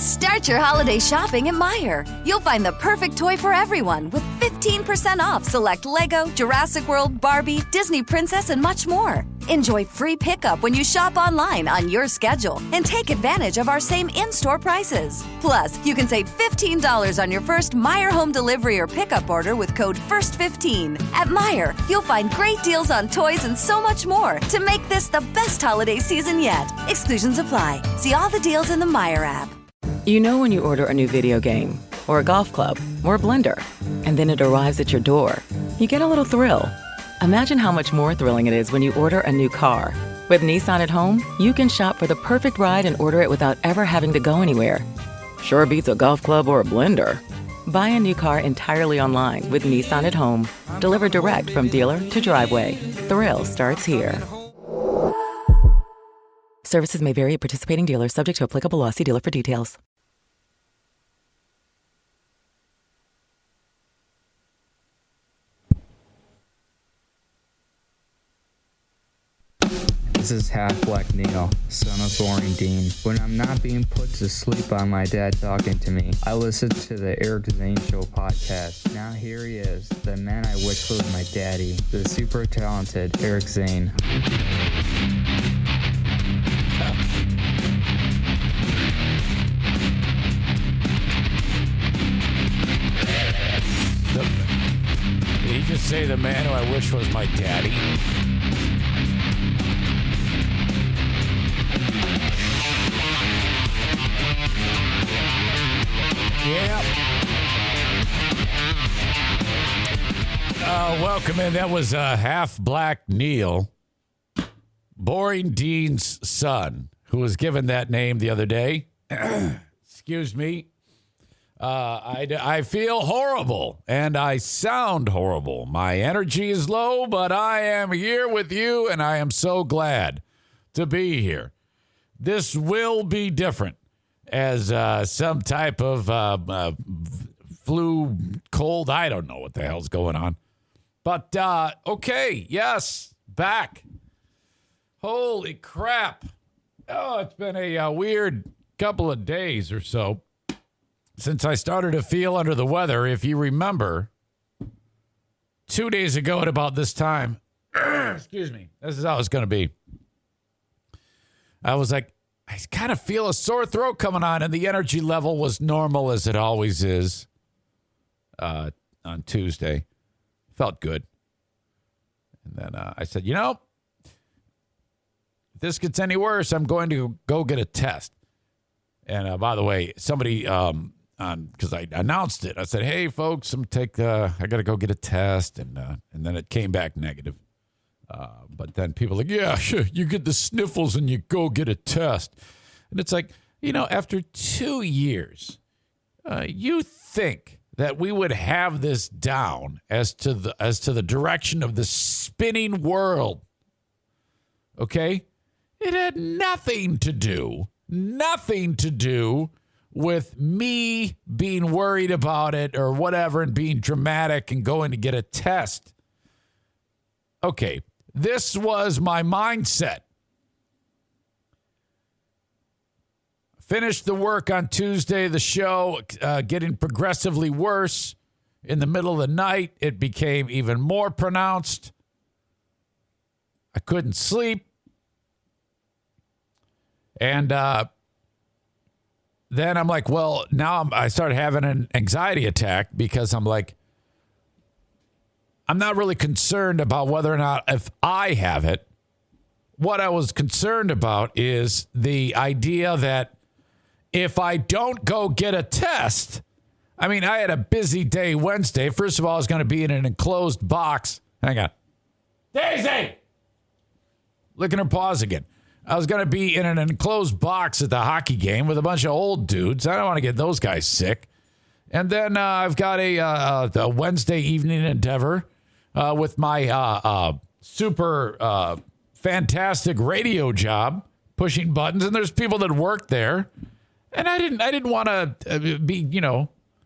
Start your holiday shopping at Meijer. You'll find the perfect toy for everyone with 15% off select Lego, Jurassic World, Barbie, Disney Princess, and much more. Enjoy free pickup when you shop online on your schedule and take advantage of our same in-store prices. Plus, you can save $15 on your first Meijer home delivery or pickup order with code FIRST15. At Meijer, you'll find great deals on toys and so much more to make this the best holiday season yet. Exclusions apply. See all the deals in the Meijer app. You know when you order a new video game, or a golf club, or a blender, and then it arrives at your door, you get a little thrill. Imagine how much more thrilling it is when you order a new car. With Nissan at home, you can shop for the perfect ride and order it without ever having to go anywhere. Sure beats a golf club or a blender. Buy a new car entirely online with Nissan at home. Delivered direct from dealer to driveway. Thrill starts here. Services may vary at participating dealers, subject to applicable law. See dealer for details. This is Half Black Neil, son of Boring Dean. When I'm not being put to sleep by my dad talking to me, I listen to the Eric Zane Show podcast. Now here he is, the man I wish was my daddy, the super talented Eric Zane. Did he just say the man who I wish was my daddy? Yeah. Welcome in. That was Half Black Neil, Boring Dean's son, who was given that name the other day. Excuse me. I feel horrible, and I sound horrible. My energy is low, but I am here with you, and I am so glad to be here. This will be different as some type of flu, cold. I don't know what the hell's going on. But, okay, yes, back. Holy crap. Oh, it's been a weird couple of days or so since I started to feel under the weather. If you remember, 2 days ago at about this time, excuse me, this is how it's going to be. I was like, I kind of feel a sore throat coming on, and the energy level was normal as it always is on Tuesday. Felt good. And then I said, if this gets any worse, I'm going to go get a test. And by the way, somebody, because I announced it, I said, hey, folks, I got to go get a test. And then it came back negative. But then people are like, yeah, sure, you get the sniffles and you go get a test. And it's like, after 2 years, you think that we would have this down as to the direction of the spinning world. Okay? It had nothing to do with me being worried about it or whatever and being dramatic and going to get a test. Okay. This was my mindset. Finished the work on Tuesday, the show getting progressively worse. In the middle of the night, it became even more pronounced. I couldn't sleep. And then I'm like, well, now I started having an anxiety attack because I'm like, I'm not really concerned about whether or not if I have it. What I was concerned about is the idea that if I don't go get a test, I had a busy day Wednesday. First of all, I was going to be in an enclosed box. Hang on. Daisy! Look at her pause again. I was going to be in an enclosed box at the hockey game with a bunch of old dudes. I don't want to get those guys sick. And then I've got a Wednesday evening endeavor with my super fantastic radio job, pushing buttons. And there's people that work there. And I didn't want to be,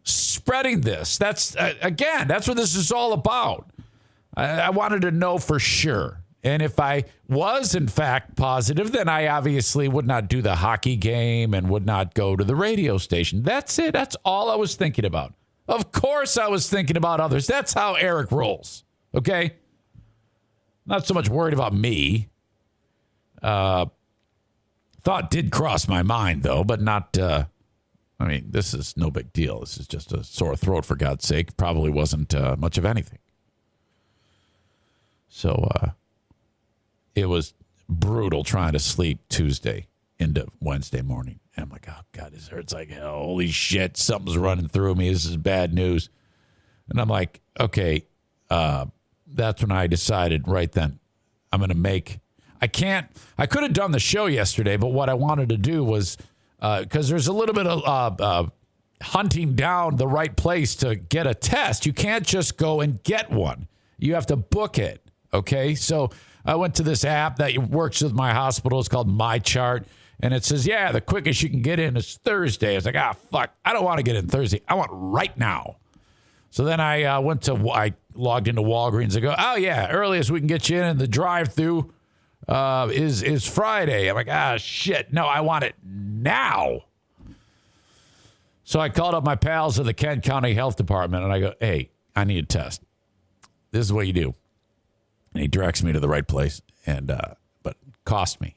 spreading this. That's what this is all about. I wanted to know for sure. And if I was, in fact, positive, then I obviously would not do the hockey game and would not go to the radio station. That's it. That's all I was thinking about. Of course I was thinking about others. That's how Eric rolls. Okay? Not so much worried about me. Thought did cross my mind, though, but not... this is no big deal. This is just a sore throat, for God's sake. Probably wasn't much of anything. So it was brutal trying to sleep Tuesday into Wednesday morning. And I'm like, oh, God, this hurts like hell. Holy shit, something's running through me. This is bad news. And I'm like, okay, that's when I decided right then I'm going to make... I could have done the show yesterday, but what I wanted to do was... because there's a little bit of hunting down the right place to get a test. You can't just go and get one. You have to book it, okay? So I went to this app that works with my hospital. It's called My Chart, and it says, yeah, the quickest you can get in is Thursday. I was like, fuck, I don't want to get in Thursday. I want right now. So then I logged into Walgreens and go, oh, yeah, earliest we can get you in the drive-thru is Friday. I'm like, shit. No, I want it now. So I called up my pals at the Kent County Health Department and I go, hey, I need a test. This is what you do. And he directs me to the right place. And, but cost me.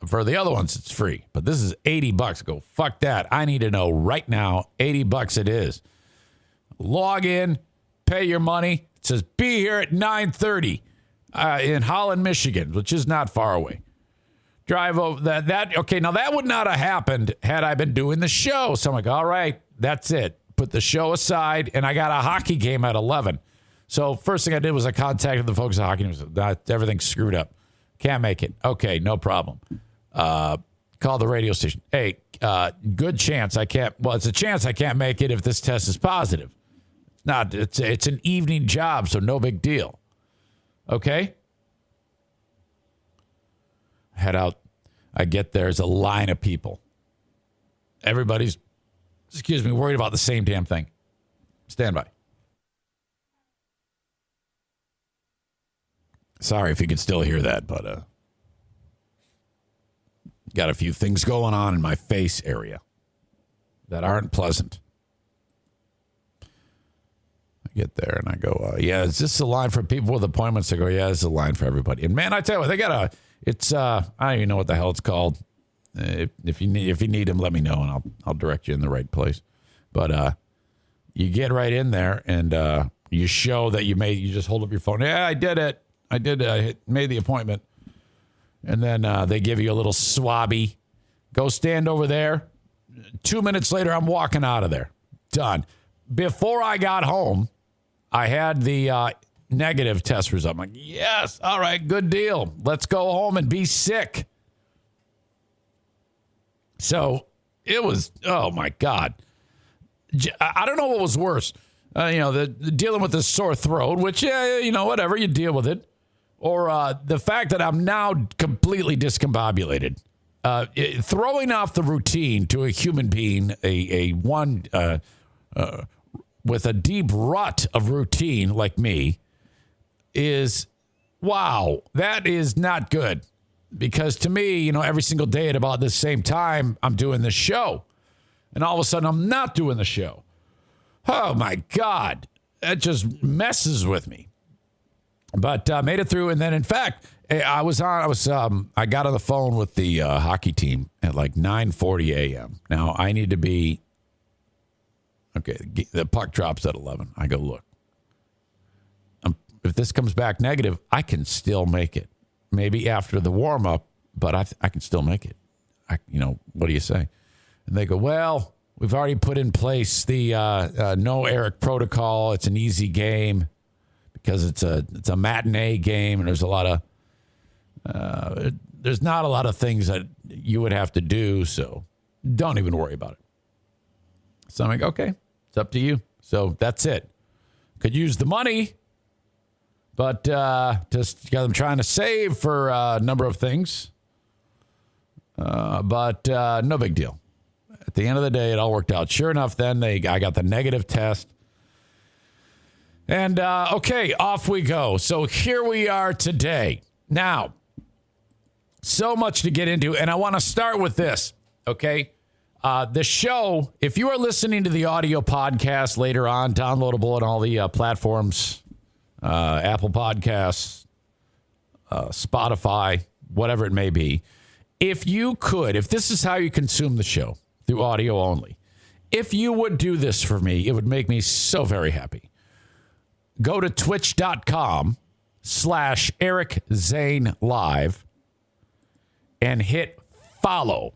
For the other ones, it's free, but this is $80. I go, fuck that. I need to know right now. $80 it is. Log in, pay your money. It says be here at 9:30. In Holland, Michigan, which is not far away. Drive over that. Okay, now that would not have happened had I been doing the show. So I'm like, all right, that's it. Put the show aside, and I got a hockey game at 11. So first thing I did was I contacted the folks at hockey. And everything's screwed up. Can't make it. Okay, no problem. Call the radio station. Hey, good chance I can't. Well, it's a chance I can't make it if this test is positive. It's not. It's an evening job, so no big deal. Okay. Head out. I get there. There's a line of people. Everybody's, worried about the same damn thing. Stand by. Sorry if you can still hear that, but got a few things going on in my face area that aren't pleasant. Get there and I go, yeah, is this a line for people with appointments? I go, yeah, it's a line for everybody. And man, I tell you what, they got it's I don't even know what the hell it's called. If you need them, let me know and I'll direct you in the right place. But you get right in there and you show that you just hold up your phone. Yeah, I did it. I made the appointment. And then they give you a little swabby. Go stand over there. 2 minutes later, I'm walking out of there. Done. Before I got home, I had the negative test result. I'm like, yes, all right, good deal. Let's go home and be sick. So it was, oh, my God. I don't know what was worse. The dealing with this sore throat, which, whatever, you deal with it. Or the fact that I'm now completely discombobulated. Throwing off the routine to a human being, with a deep rut of routine like me is, wow, that is not good. Because to me, every single day at about the same time, I'm doing this show. And all of a sudden, I'm not doing the show. Oh, my God. That just messes with me. But made it through. And then, in fact, I got on the phone with the hockey team at like 9:40 a.m. Now, I need to be... Okay, the puck drops at 11. I go, look, if this comes back negative, I can still make it. Maybe after the warm-up, but I can still make it. What do you say? And they go, well, we've already put in place the no Eric protocol. It's an easy game because it's a matinee game, and there's not a lot of things that you would have to do, so don't even worry about it. So I'm like, okay, it's up to you. So that's it. Could use the money, but just I'm trying to save for a number of things. But no big deal. At the end of the day, it all worked out. Sure enough, then I got the negative test. And, okay, off we go. So here we are today. Now, so much to get into, and I want to start with this, okay? The show, if you are listening to the audio podcast later on, downloadable on all the platforms, Apple Podcasts, Spotify, whatever it may be, if this is how you consume the show, through audio only, if you would do this for me, it would make me so very happy. Go to twitch.com/Eric Zane Live and hit follow,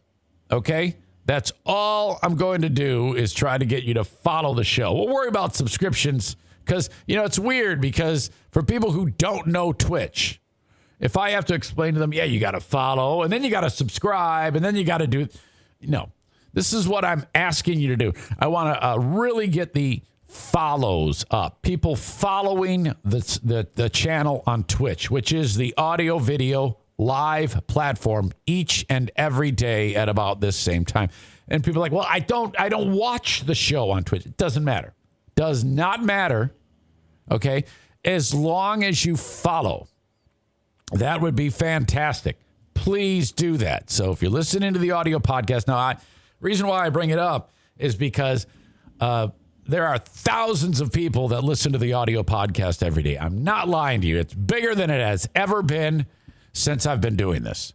okay? That's all I'm going to do is try to get you to follow the show. We'll worry about subscriptions because, it's weird because for people who don't know Twitch, if I have to explain to them, you got to follow and then you got to subscribe and then you got to do, no. This is what I'm asking you to do. I want to really get the follows up. People following the channel on Twitch, which is the audio video live platform each and every day at about this same time. And people are like, well, I don't watch the show on Twitch. It doesn't matter. Does not matter. Okay. As long as you follow, that would be fantastic. Please do that. So if you're listening to the audio podcast now, reason why I bring it up is because there are thousands of people that listen to the audio podcast every day. I'm not lying to you. It's bigger than it has ever been since I've been doing this.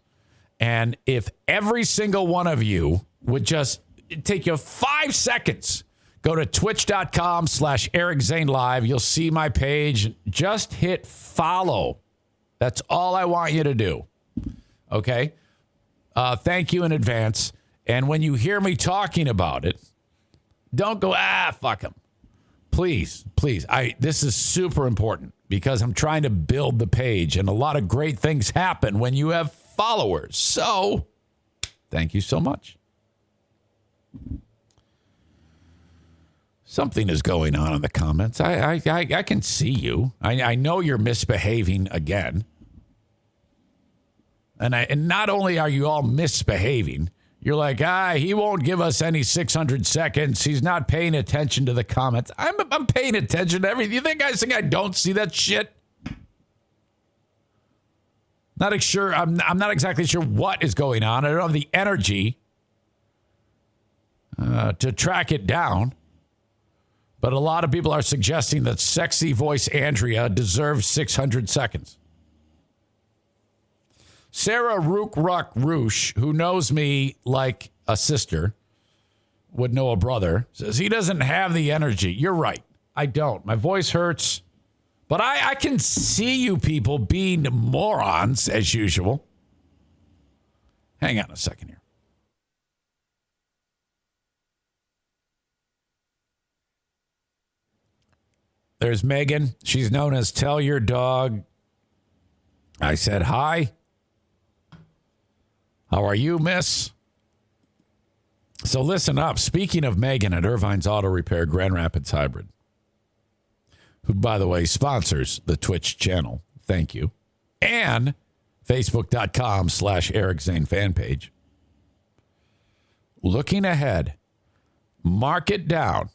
And if every single one of you would just take you 5 seconds, go to twitch.com/Eric Zane Live. You'll see my page. Just hit follow. That's all I want you to do. Okay? Thank you in advance. And when you hear me talking about it, don't go, fuck them. Please. This is super important because I'm trying to build the page and a lot of great things happen when you have followers. So, thank you so much. Something is going on in the comments. I can see you. I know you're misbehaving again. And not only are you all misbehaving, you're like, he won't give us any 600 seconds. He's not paying attention to the comments. I'm paying attention to everything. You think I don't see that shit? Not sure. I'm not exactly sure what is going on. I don't have the energy to track it down. But a lot of people are suggesting that sexy voice Andrea deserves 600 seconds. Sarah Rook Ruck Roosh, who knows me like a sister, would know a brother, says he doesn't have the energy. You're right. I don't. My voice hurts. But I can see you people being morons as usual. Hang on a second here. There's Megan. She's known as Tell Your Dog. I said hi. How are you, miss? So listen up. Speaking of Megan at Irvine's Auto Repair Grand Rapids Hybrid, who, by the way, sponsors the Twitch channel. Thank you. And Facebook.com/Eric Zane fan page. Looking ahead, mark it down.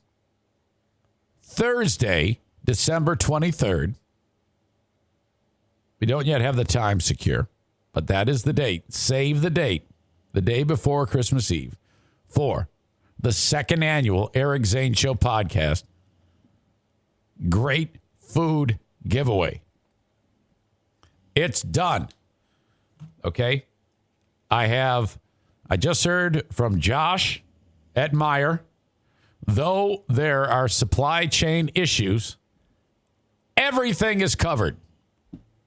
Thursday, December 23rd. We don't yet have the time secure, but that is the date. Save the date. The day before Christmas Eve for the second annual Eric Zane Show podcast. Great food giveaway. It's done. Okay. I just heard from Josh at Meyer. Though there are supply chain issues, everything is covered.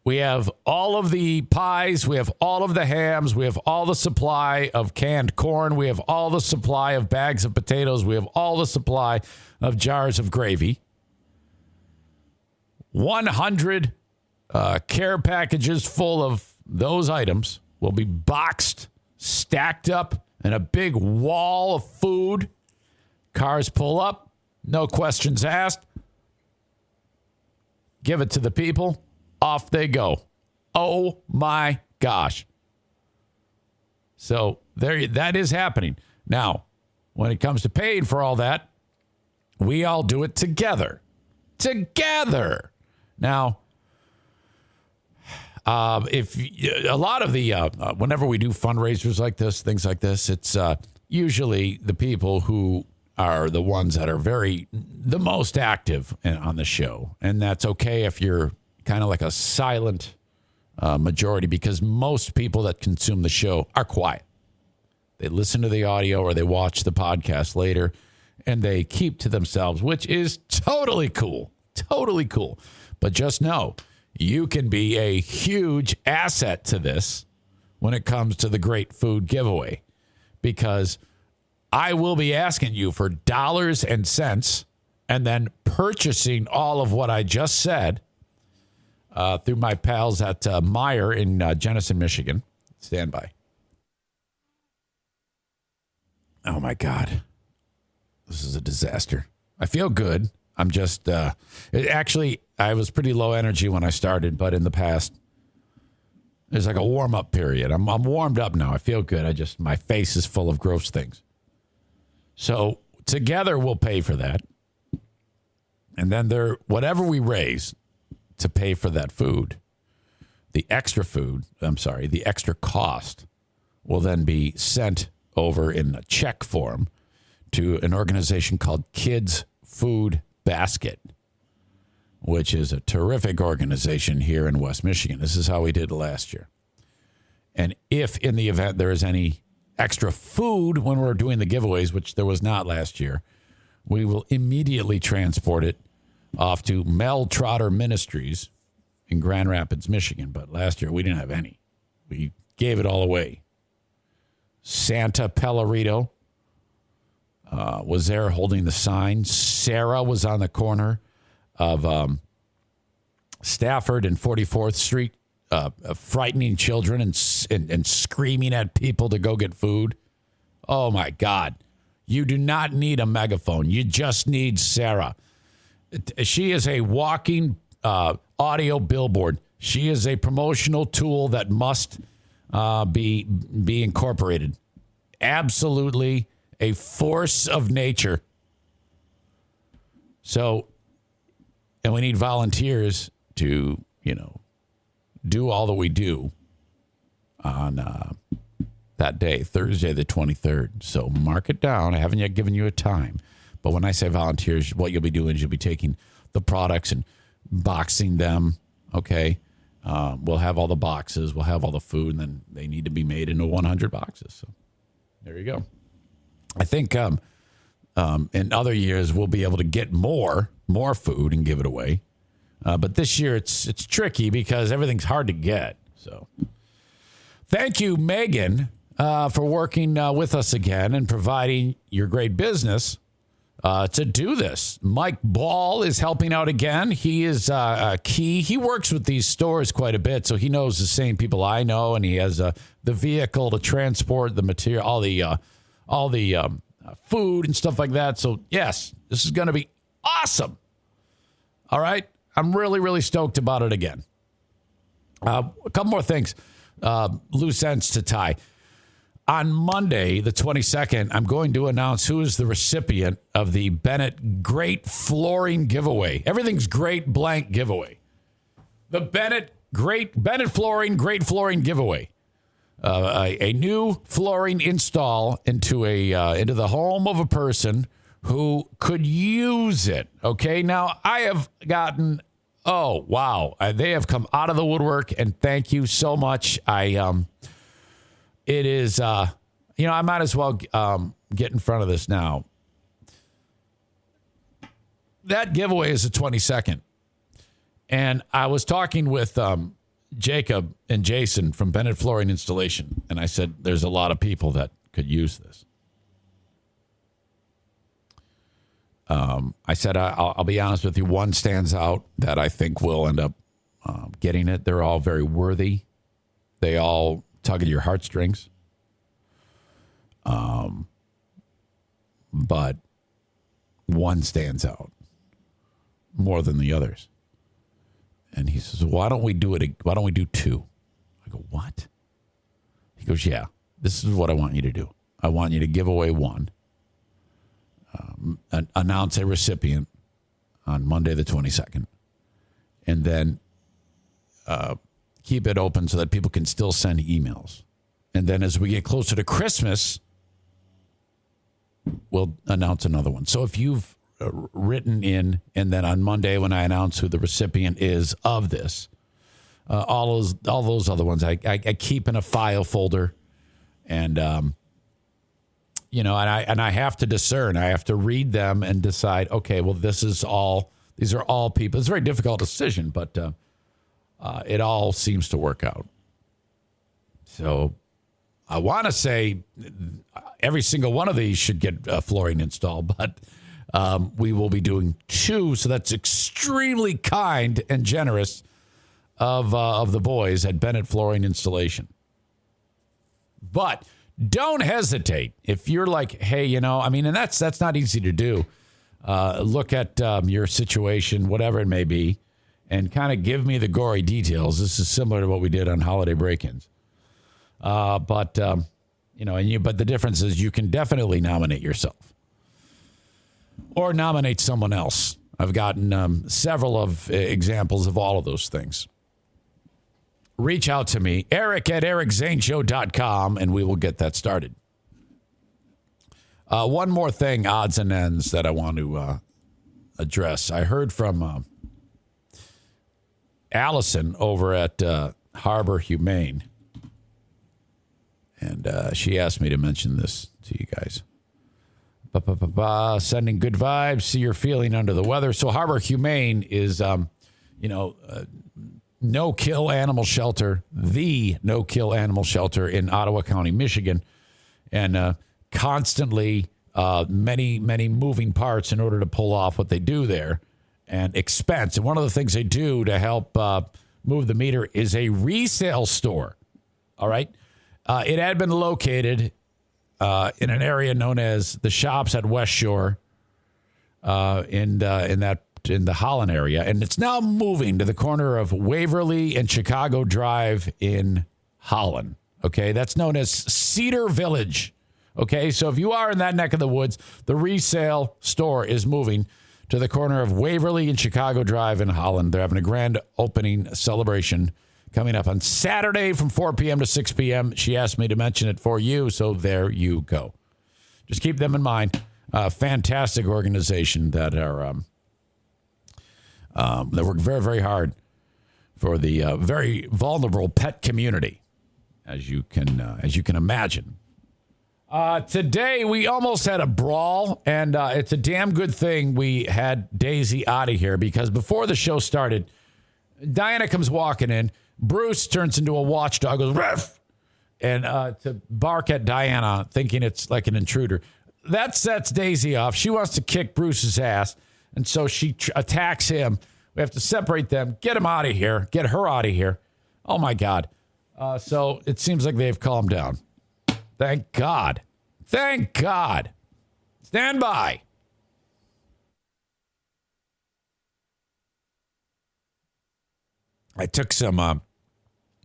We have all of the pies. We have all of the hams. We have all the supply of canned corn. We have all the supply of bags of potatoes. We have all the supply of jars of gravy. 100 care packages full of those items will be boxed, stacked up in a big wall of food. Cars pull up, no questions asked. Give it to the people. Off they go. Oh my gosh. So that is happening. Now, when it comes to paying for all that, we all do it together. Together. Now, if a lot of the whenever we do fundraisers like this, things like this, it's usually the people who are the ones that are the most active on the show. And that's okay if you're kind of like a silent majority, because most people that consume the show are quiet. They listen to the audio or they watch the podcast later, and they keep to themselves, which is totally cool. Totally cool. But just know, you can be a huge asset to this when it comes to the Great Food Giveaway, because I will be asking you for dollars and cents and then purchasing all of what I just said through my pals at Meijer in Jenison, Michigan. Stand by. Oh, my God. This is a disaster. I feel good. I'm just, actually, I was pretty low energy when I started, but in the past, there's like a warm-up period. I'm warmed up now. I feel good. My face is full of gross things. So together we'll pay for that. And then whatever we raise to pay for that food, the extra cost will then be sent over in a check form to an organization called Kids Food Basket, which is a terrific organization here in West Michigan. This is how we did last year. And if in the event there is any extra food when we're doing the giveaways, which there was not last year, we will immediately transport it off to Mel Trotter Ministries in Grand Rapids, Michigan. But last year we didn't have any. We gave it all away. Santa Pellerito was there holding the sign. Sarah was on the corner of Stafford and 44th Street, frightening children and screaming at people to go get food. Oh, my God. You do not need a megaphone. You just need Sarah. She is a walking audio billboard. She is a promotional tool that must be incorporated. Absolutely a force of nature. So, and we need volunteers to, do all that we do on that day, Thursday the 23rd. So mark it down. I haven't yet given you a time. But when I say volunteers, what you'll be doing is you'll be taking the products and boxing them, okay? We'll have all the boxes. We'll have all the food, and then they need to be made into 100 boxes. So there you go. I think in other years we'll be able to get more food and give it away. But this year it's tricky because everything's hard to get. So thank you, Megan, for working with us again and providing your great business to do this. Mike Ball is helping out again. He is key. He works with these stores quite a bit, so he knows the same people I know, and he has the vehicle to transport the material, all the food and stuff like that. So, yes, this is going to be awesome. All right? I'm really, really stoked about it again. A couple more things. Loose ends to tie. On Monday, the 22nd, I'm going to announce who is the recipient of the Bennett Great Flooring Giveaway. Everything's great blank giveaway. The Bennett Flooring Great Flooring Giveaway. A new flooring install into the home of a person who could use it. Okay, now I have gotten. Oh wow, they have come out of the woodwork, and thank you so much. It is, I might as well get in front of this now. That giveaway is the 22nd. And I was talking with Jacob and Jason from Bennett Flooring Installation, and I said, there's a lot of people that could use this. I said, I'll be honest with you, one stands out that I think will end up getting it. They're all very worthy. They all tug at your heartstrings. But one stands out more than the others. And he says, why don't we do two? I go, what? He goes, yeah, this is what I want you to do. I want you to give away one. Announce a recipient on Monday the 22nd. And then keep it open so that people can still send emails. And then as we get closer to Christmas, we'll announce another one. So if you've written in, and then on Monday when I announce who the recipient is of this, all those other ones I keep in a file folder, and and I have to discern. I have to read them and decide. Okay, well, these are all people. It's a very difficult decision, but it all seems to work out. So I want to say every single one of these should get flooring installed, but we will be doing 2. So that's extremely kind and generous of the boys at Bennett Flooring Installation. But don't hesitate if you're like, hey, and that's not easy to do. Look at your situation, whatever it may be, and kind of give me the gory details. This is similar to what we did on holiday break-ins. But the difference is you can definitely nominate yourself or nominate someone else. I've gotten several of examples of all of those things. Reach out to me, Eric at ericzaneshow.com, and we will get that started. One more thing, odds and ends, that I want to address. I heard from Allison over at Harbor Humane, and she asked me to mention this to you guys. Sending good vibes. See, you're feeling under the weather. So Harbor Humane is, no-kill animal shelter, the no-kill animal shelter in Ottawa County, Michigan, and constantly many moving parts in order to pull off what they do there, and expense. And one of the things they do to help move the meter is a resale store. All right. It had been located in an area known as the Shops at West Shore in the Holland area, and it's now moving to the corner of Waverly and Chicago Drive in Holland. Okay, that's known as Cider Village. Okay, so if you are in that neck of the woods, the resale store is moving to the corner of Waverly and Chicago Drive in Holland. They're having a grand opening celebration coming up on Saturday from 4 p.m. to 6 p.m. She asked me to mention it for you, so there you go. Just keep them in mind. Fantastic organization that are that work very, very hard for the very vulnerable pet community, as you can imagine. Today we almost had a brawl, and it's a damn good thing we had Daisy out of here, because before the show started, Diana comes walking in. Bruce turns into a watchdog, goes "Ruff," and to bark at Diana, thinking it's like an intruder. That sets Daisy off. She wants to kick Bruce's ass, and so she attacks him. We have to separate them, get him out of here, get her out of here. Oh, my God. So it seems like they've calmed down. Thank God. Thank God. Stand by. I took some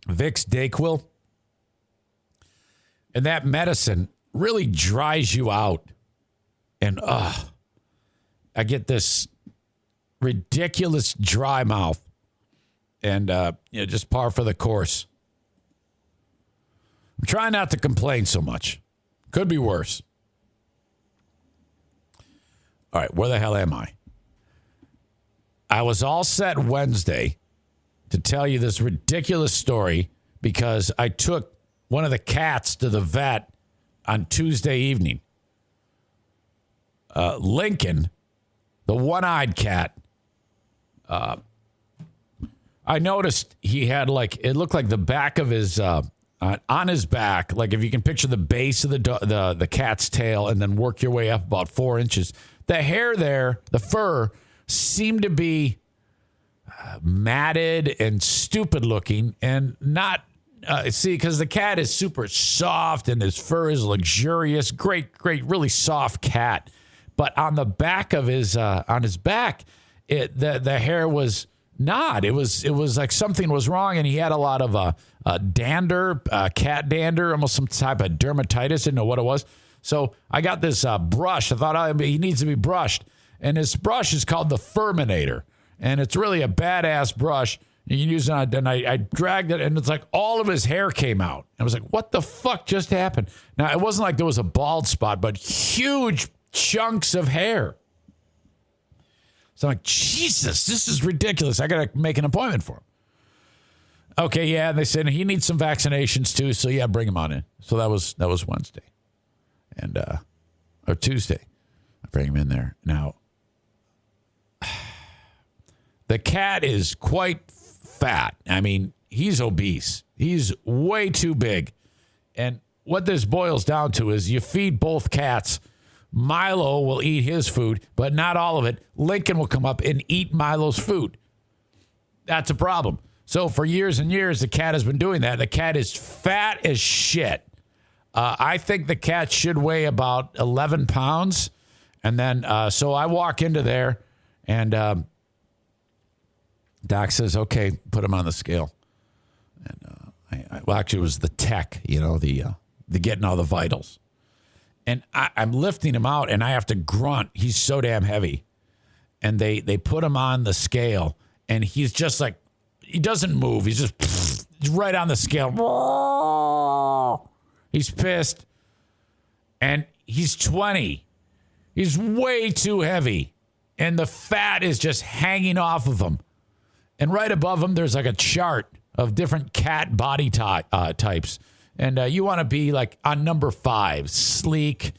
Vicks Dayquil, and that medicine really dries you out. And I get this ridiculous dry mouth, and just par for the course. I'm trying not to complain so much. Could be worse. All right, where the hell am I? I was all set Wednesday to tell you this ridiculous story because I took one of the cats to the vet on Tuesday evening. Lincoln, the one-eyed cat, I noticed he had it looked like the back of his, on his back, like if you can picture the base of the cat's tail and then work your way up about 4 inches. The hair there, the fur, seemed to be matted and stupid looking and not, because the cat is super soft and his fur is luxurious. Great, really soft cat. But on the back of his, on his back, the hair was not. It was like something was wrong, and he had a lot of dander, cat dander, almost some type of dermatitis. Didn't know what it was. So I got this brush. I thought he needs to be brushed, and this brush is called the Furminator, and it's really a badass brush. You can use it on, and I dragged it, and it's like all of his hair came out. I was like, what the fuck just happened? Now, it wasn't like there was a bald spot, but huge chunks of hair. So I'm like, Jesus, this is ridiculous. I got to make an appointment for him. Okay, yeah, and they said he needs some vaccinations too, so yeah, bring him on in. So that was Wednesday. And or Tuesday. I bring him in there. Now, the cat is quite fat. I mean, he's obese. He's way too big. And what this boils down to is you feed both cats. Milo will eat his food, but not all of it. Lincoln will come up and eat Milo's food. That's a problem. So for years and years, the cat has been doing that. The cat is fat as shit. I think the cat should weigh about 11 pounds. And then, so I walk into there, and Doc says, okay, put him on the scale. And well, actually, it was the tech, the getting all the vitals. And I'm lifting him out, and I have to grunt. He's so damn heavy. And they put him on the scale, and he's just like, he doesn't move. He's just right on the scale. He's pissed. And he's 20. He's way too heavy. And the fat is just hanging off of him. And right above him, there's like a chart of different cat body types. And you want to be like on number 5, sleek,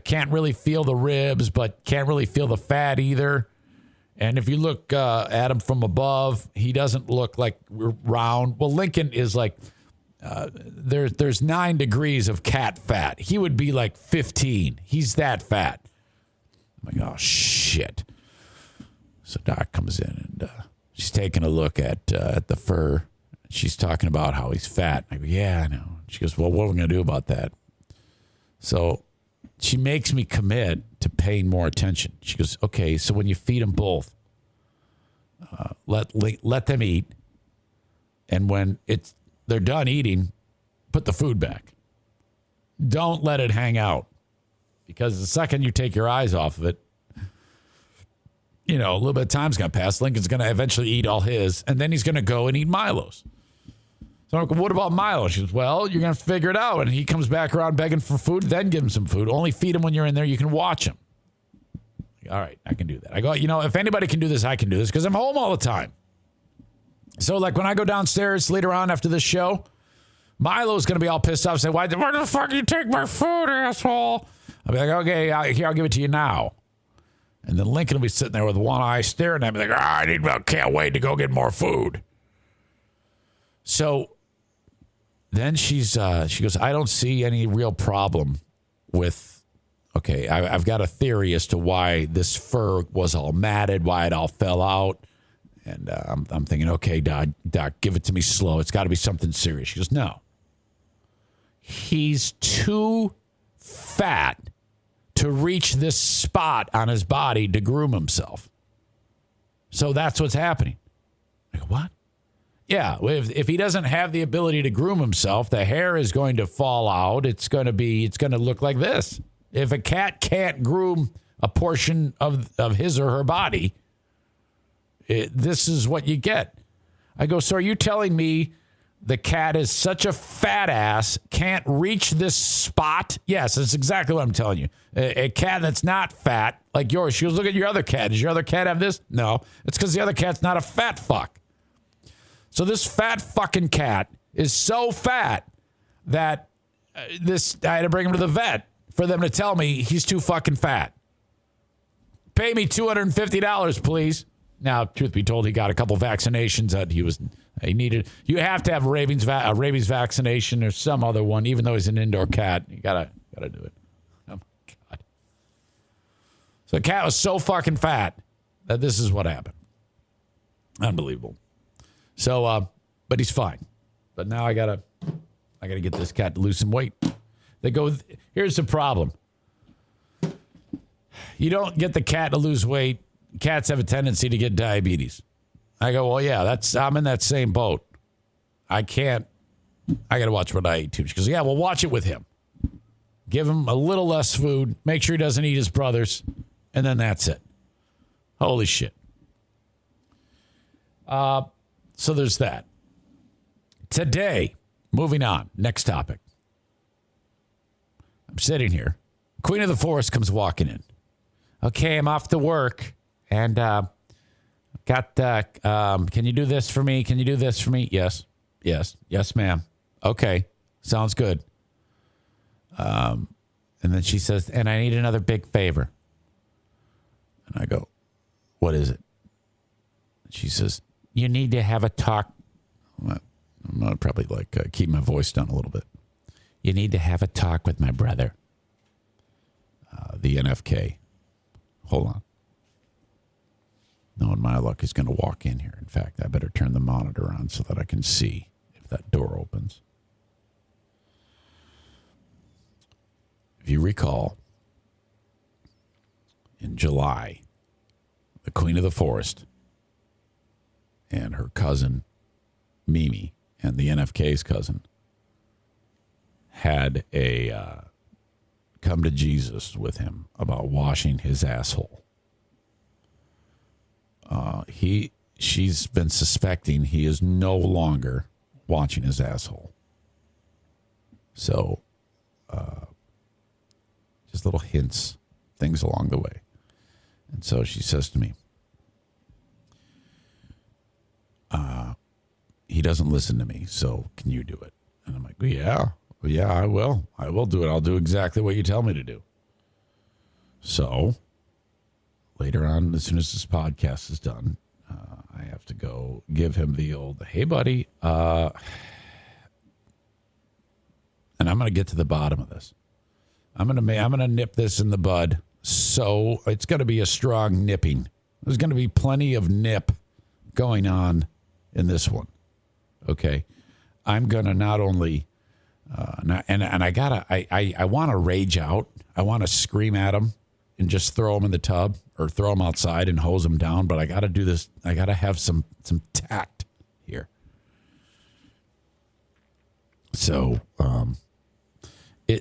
can't really feel the ribs, but can't really feel the fat either. And if you look at him from above, he doesn't look like round. Well, Lincoln is like, there's 9 degrees of cat fat. He would be like 15. He's that fat. I'm like, oh, shit. So Doc comes in, and she's taking a look at the fur. She's talking about how he's fat. I go, yeah, I know. She goes, well, what are we going to do about that? So she makes me commit to paying more attention. She goes, okay, so when you feed them both, let them eat. And when they're done eating, put the food back. Don't let it hang out. Because the second you take your eyes off of it, a little bit of time's going to pass. Lincoln's going to eventually eat all his, and then he's going to go and eat Milo's. So I'm like, what about Milo? She goes, well, you're going to figure it out. And he comes back around begging for food, then give him some food. Only feed him when you're in there. You can watch him. All right, I can do that. I go, if anybody can do this, I can do this because I'm home all the time. So, like, when I go downstairs later on after this show, Milo's going to be all pissed off, say, why the fuck you take my food, asshole? I'll be like, okay, here, I'll give it to you now. And then Lincoln will be sitting there with one eye staring at me like, I can't wait to go get more food. So then she goes, I don't see any real problem with, okay, I've got a theory as to why this fur was all matted, why it all fell out. And I'm thinking, okay, Doc, give it to me slow. It's got to be something serious. She goes, no. He's too fat to reach this spot on his body to groom himself. So that's what's happening. I go, what? Yeah, if he doesn't have the ability to groom himself, the hair is going to fall out. It's going to look like this. If a cat can't groom a portion of his or her body, this is what you get. I go, so are you telling me the cat is such a fat ass, can't reach this spot? Yes, that's exactly what I'm telling you. A cat that's not fat, like yours. She goes, look at your other cat. Does your other cat have this? No. It's because the other cat's not a fat fuck. So this fat fucking cat is so fat that I had to bring him to the vet for them to tell me he's too fucking fat. Pay me $250, please. Now, truth be told, he got a couple vaccinations that he needed. You have to have a rabies vaccination or some other one, even though he's an indoor cat. You gotta do it. Oh my God. So the cat was so fucking fat that this is what happened. Unbelievable. So, but he's fine. But now I gotta get this cat to lose some weight. Here's the problem. You don't get the cat to lose weight. Cats have a tendency to get diabetes. I go, well, yeah, I'm in that same boat. I got to watch what I eat too. She goes, yeah, well, watch it with him. Give him a little less food. Make sure he doesn't eat his brothers. And then that's it. Holy shit. So there's that. Today, moving on, next topic. I'm sitting here. Queen of the Forest comes walking in. Okay, I'm off to work. And can you do this for me? Can you do this for me? Yes, ma'am. Okay, sounds good. And then she says, and I need another big favor. And I go, what is it? She says, you need to have a talk. I'm going to probably keep my voice down a little bit. You need to have a talk with my brother, the NFK. Hold on. Knowing my luck, he's going to walk in here. In fact, I better turn the monitor on so that I can see if that door opens. If you recall, in July, the Queen of the Forest and her cousin, Mimi, and the NFK's cousin had a come to Jesus with him about washing his asshole. She's been suspecting he is no longer washing his asshole. So, just little hints, things along the way. And so she says to me, he doesn't listen to me, so can you do it? And I'm like, yeah, I will. I will do it. I'll do exactly what you tell me to do. So later on, as soon as this podcast is done, I have to go give him the old, hey, buddy. And I'm going to get to the bottom of this. I'm going to nip this in the bud. So it's going to be a strong nipping. There's going to be plenty of nip going on in this one. Okay. I'm going to not only, I want to rage out. I want to scream at him and just throw him in the tub or throw him outside and hose him down. But I got to do this. I got to have some tact here. So,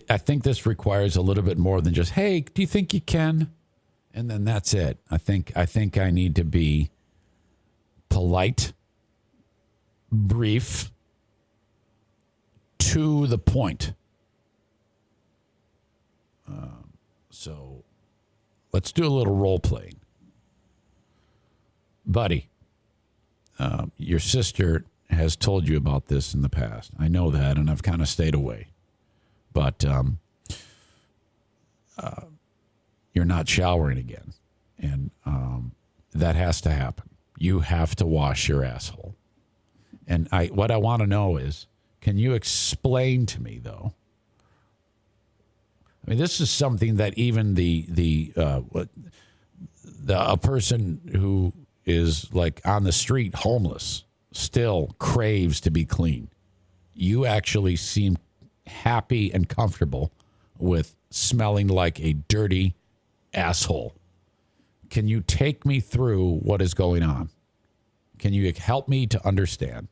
I think this requires a little bit more than just, hey, do you think you can? And then that's it. I think I need to be polite, brief, to the point. So let's do a little role playing. Buddy, your sister has told you about this in the past. I know that, and I've kind of stayed away. But you're not showering again. And that has to happen. You have to wash your asshole. And what I want to know is, can you explain to me, though? I mean, this is something that even a person who is like on the street, homeless, still craves to be clean. You actually seem happy and comfortable with smelling like a dirty asshole. Can you take me through what is going on? Can you help me to understand?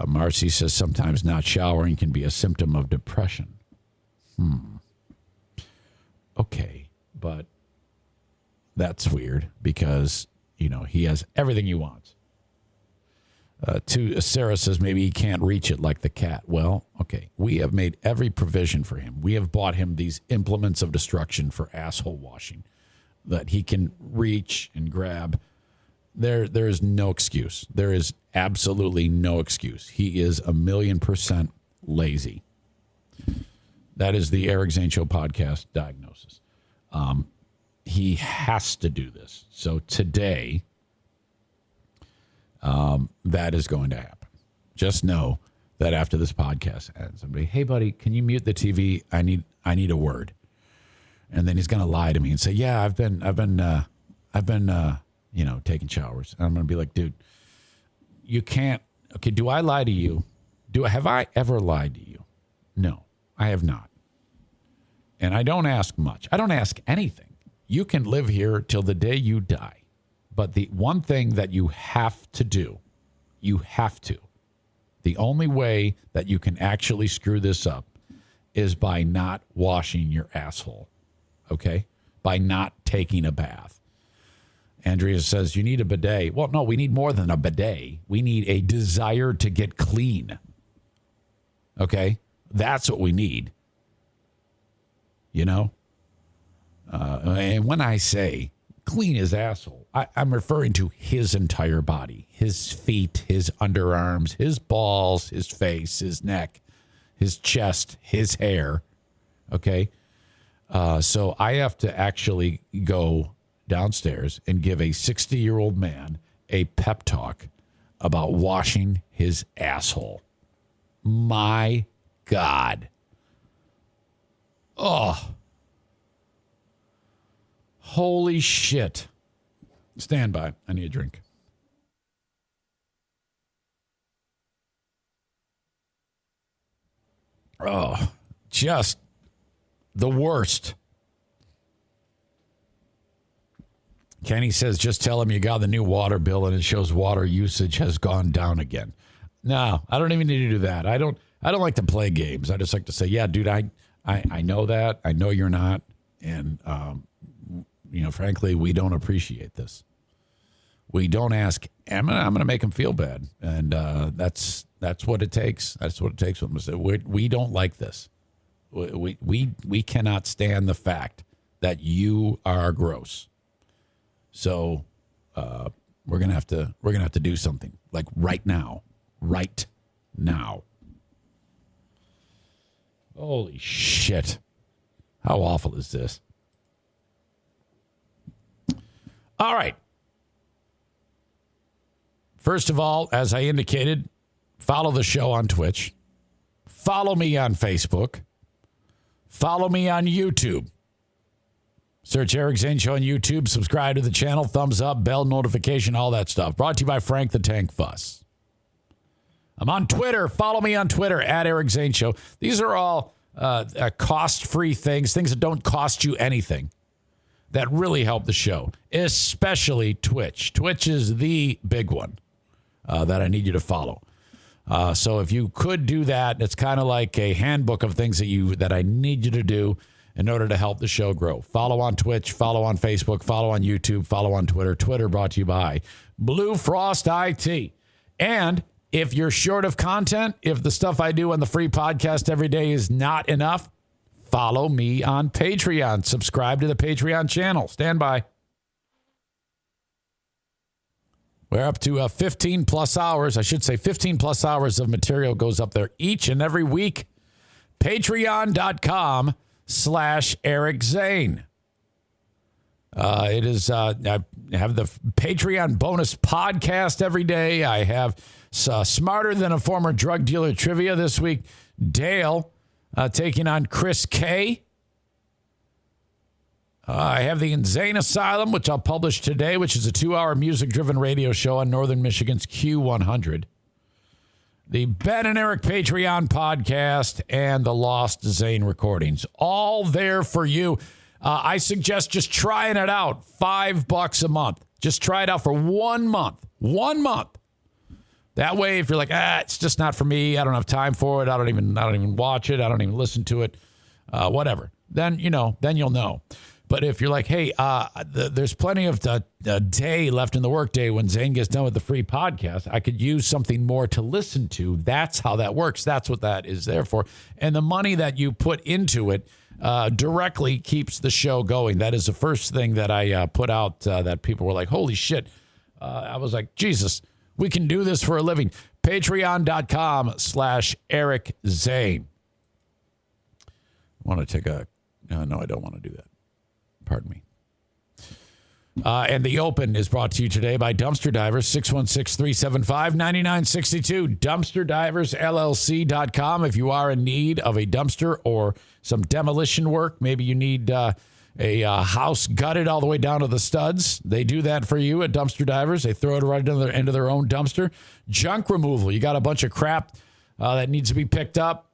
Marcy says sometimes not showering can be a symptom of depression. Okay, but that's weird because, he has everything he wants. Sarah says maybe he can't reach it like the cat. Well, okay, we have made every provision for him. We have bought him these implements of destruction for asshole washing that he can reach and grab. There is no excuse. There is absolutely no excuse. He is 1,000,000% lazy. That is the Eric Zane Show podcast diagnosis. He has to do this. So today, that is going to happen. Just know that after this podcast ends, somebody, hey buddy, can you mute the TV? I need a word. And then he's going to lie to me and say, yeah, I've been taking showers. And I'm going to be like, dude, you can't. Okay. Do I lie to you? Have I ever lied to you? No, I have not. And I don't ask much. I don't ask anything. You can live here till the day you die. But the one thing that you have to do, the only way that you can actually screw this up is by not washing your asshole, okay? By not taking a bath. Andrea says, you need a bidet. Well, no, we need more than a bidet. We need a desire to get clean. Okay? That's what we need. You know? And when I say clean his asshole, I'm referring to his entire body. His feet, his underarms, his balls, his face, his neck, his chest, his hair. Okay? So I have to actually go downstairs and give a 60-year-old man a pep talk about washing his asshole. My God. Oh. Holy shit. Stand by. I need a drink. Oh, just the worst. Kenny says, just tell him you got the new water bill and it shows water usage has gone down again. No, I don't even need to do that. I don't like to play games. I just like to say, yeah, dude, I know that. I know you're not. And, frankly, we don't appreciate this. We don't ask. I'm going to make him feel bad. And that's what it takes. That's what it takes. We don't like this. We cannot stand the fact that you are gross. So we're gonna have to do something like right now. Holy shit! How awful is this? All right. First of all, as I indicated, follow the show on Twitch. Follow me on Facebook. Follow me on YouTube. Search Eric Zane Show on YouTube. Subscribe to the channel. Thumbs up, bell notification, all that stuff. Brought to you by Frank the Tank Fuss. I'm on Twitter. Follow me on Twitter, at Eric Zane Show. These are all cost-free things that don't cost you anything, that really help the show, especially Twitch. Twitch is the big one that I need you to follow. So if you could do that, it's kind of like a handbook of things that I need you to do in order to help the show grow. Follow on Twitch, follow on Facebook, follow on YouTube, follow on Twitter. Twitter brought to you by Blue Frost IT. And if you're short of content, if the stuff I do on the free podcast every day is not enough, follow me on Patreon. Subscribe to the Patreon channel. Stand by. We're up to 15 plus hours. I should say 15 plus hours of material goes up there each and every week. Patreon.com/Eric Zane. It is, I have the Patreon bonus podcast every day. I have Smarter Than a Former Drug Dealer trivia this week. Dale taking on Chris K. I have the Insane Asylum, which I'll publish today, which is a 2-hour music-driven radio show on Northern Michigan's Q100. The Ben and Eric Patreon podcast, and the Lost Zane recordings. All there for you. I suggest just trying it out. $5 a month. Just try it out for 1 month. 1 month. That way, if you're like, it's just not for me, I don't have time for it, I don't even watch it, I don't even listen to it, whatever. Then you'll know. But if you're like, hey, there's plenty of day left in the workday when Zane gets done with the free podcast, I could use something more to listen to. That's how that works. That's what that is there for. And the money that you put into it directly keeps the show going. That is the first thing that I put out that people were like, holy shit. I was like, Jesus, we can do this for a living. Patreon.com/Eric Zane. I want to take a... No, I don't want to do that. Pardon me. And the Open is brought to you today by Dumpster Divers, 616-375-9962. DumpsterDiversLLC.com. If you are in need of a dumpster or some demolition work, maybe you need a house gutted all the way down to the studs, they do that for you at Dumpster Divers. They throw it right into their own dumpster. Junk removal. You got a bunch of crap that needs to be picked up.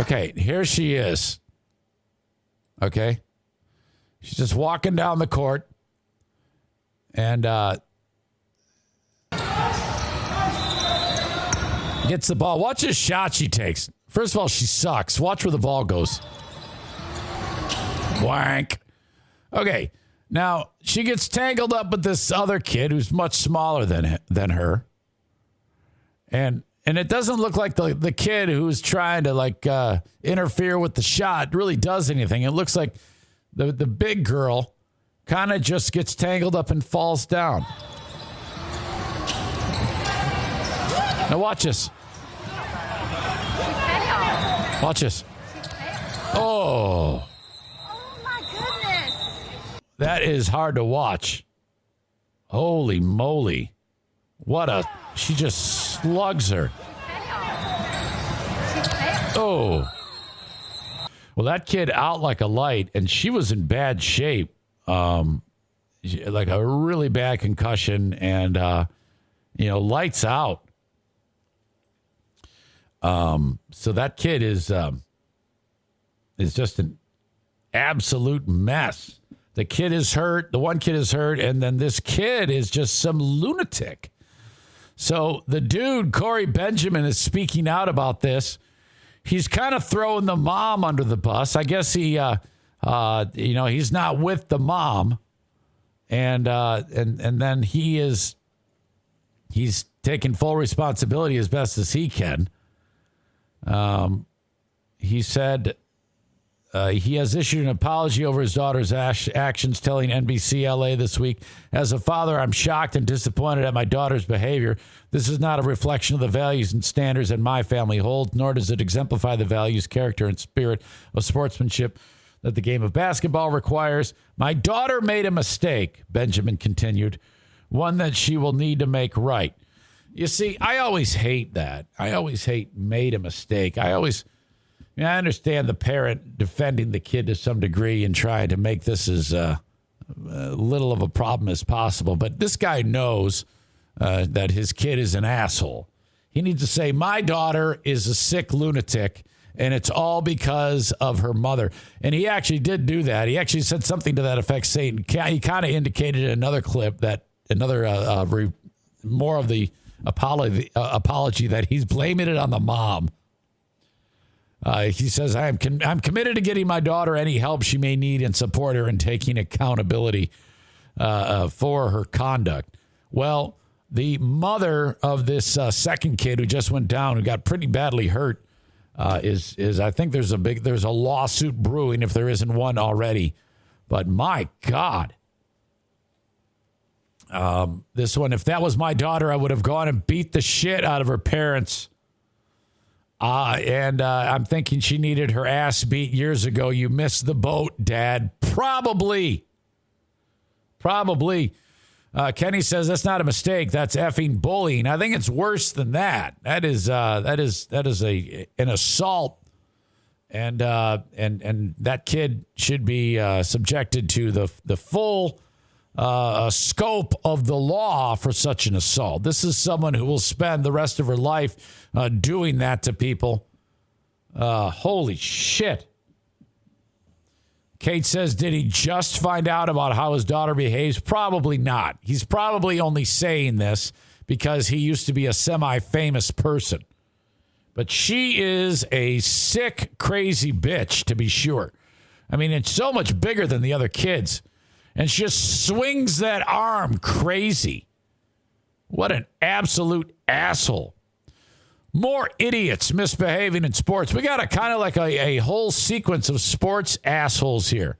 Okay, here she is. Okay. She's just walking down the court. And gets the ball. Watch this shot she takes. First of all, she sucks. Watch where the ball goes. Wank. Okay. Now, she gets tangled up with this other kid who's much smaller than her. And it doesn't look like the kid who's trying to interfere with the shot really does anything. It looks like the big girl kind of just gets tangled up and falls down. Now watch this. Watch this. Oh. Oh my goodness. That is hard to watch. Holy moly. She just slugs her. Oh. Well, that kid out like a light, and she was in bad shape. Like a really bad concussion and, lights out. So that kid is just an absolute mess. The kid is hurt. The one kid is hurt. And then this kid is just some lunatic. So the dude, Corey Benjamin, is speaking out about this. He's kind of throwing the mom under the bus. I guess he's not with the mom. And then he's taking full responsibility as best as he can. He said he has issued an apology over his daughter's actions, telling NBC LA this week, "As a father, I'm shocked and disappointed at my daughter's behavior. This is not a reflection of the values and standards that my family holds, nor does it exemplify the values, character, and spirit of sportsmanship that the game of basketball requires. My daughter made a mistake," Benjamin continued, "one that she will need to make right." You see, I always hate that. I always hate made a mistake. I understand the parent defending the kid to some degree and trying to make this as little of a problem as possible. But this guy knows that his kid is an asshole. He needs to say, my daughter is a sick lunatic, and it's all because of her mother. And he actually did do that. He actually said something to that effect. He kind of indicated in another clip that more of the apology that he's blaming it on the mom. He says, I'm committed to getting my daughter any help she may need and support her in taking accountability for her conduct. Well, the mother of this second kid who just went down, who got pretty badly hurt, is I think there's a lawsuit brewing if there isn't one already. But my God, this one, if that was my daughter, I would have gone and beat the shit out of her parents. And I'm thinking she needed her ass beat years ago. You missed the boat, Dad. Probably. Kenny says that's not a mistake. That's effing bullying. I think it's worse than that. That is an assault, and that kid should be subjected to the full scope of the law for such an assault. This is someone who will spend the rest of her life doing that to people. Holy shit. Kate says, did he just find out about how his daughter behaves? Probably not. He's probably only saying this because he used to be a semi-famous person. But she is a sick, crazy bitch, to be sure. I mean, it's so much bigger than the other kids. And she just swings that arm crazy. What an absolute asshole. More idiots misbehaving in sports. We got a kind of like a whole sequence of sports assholes here.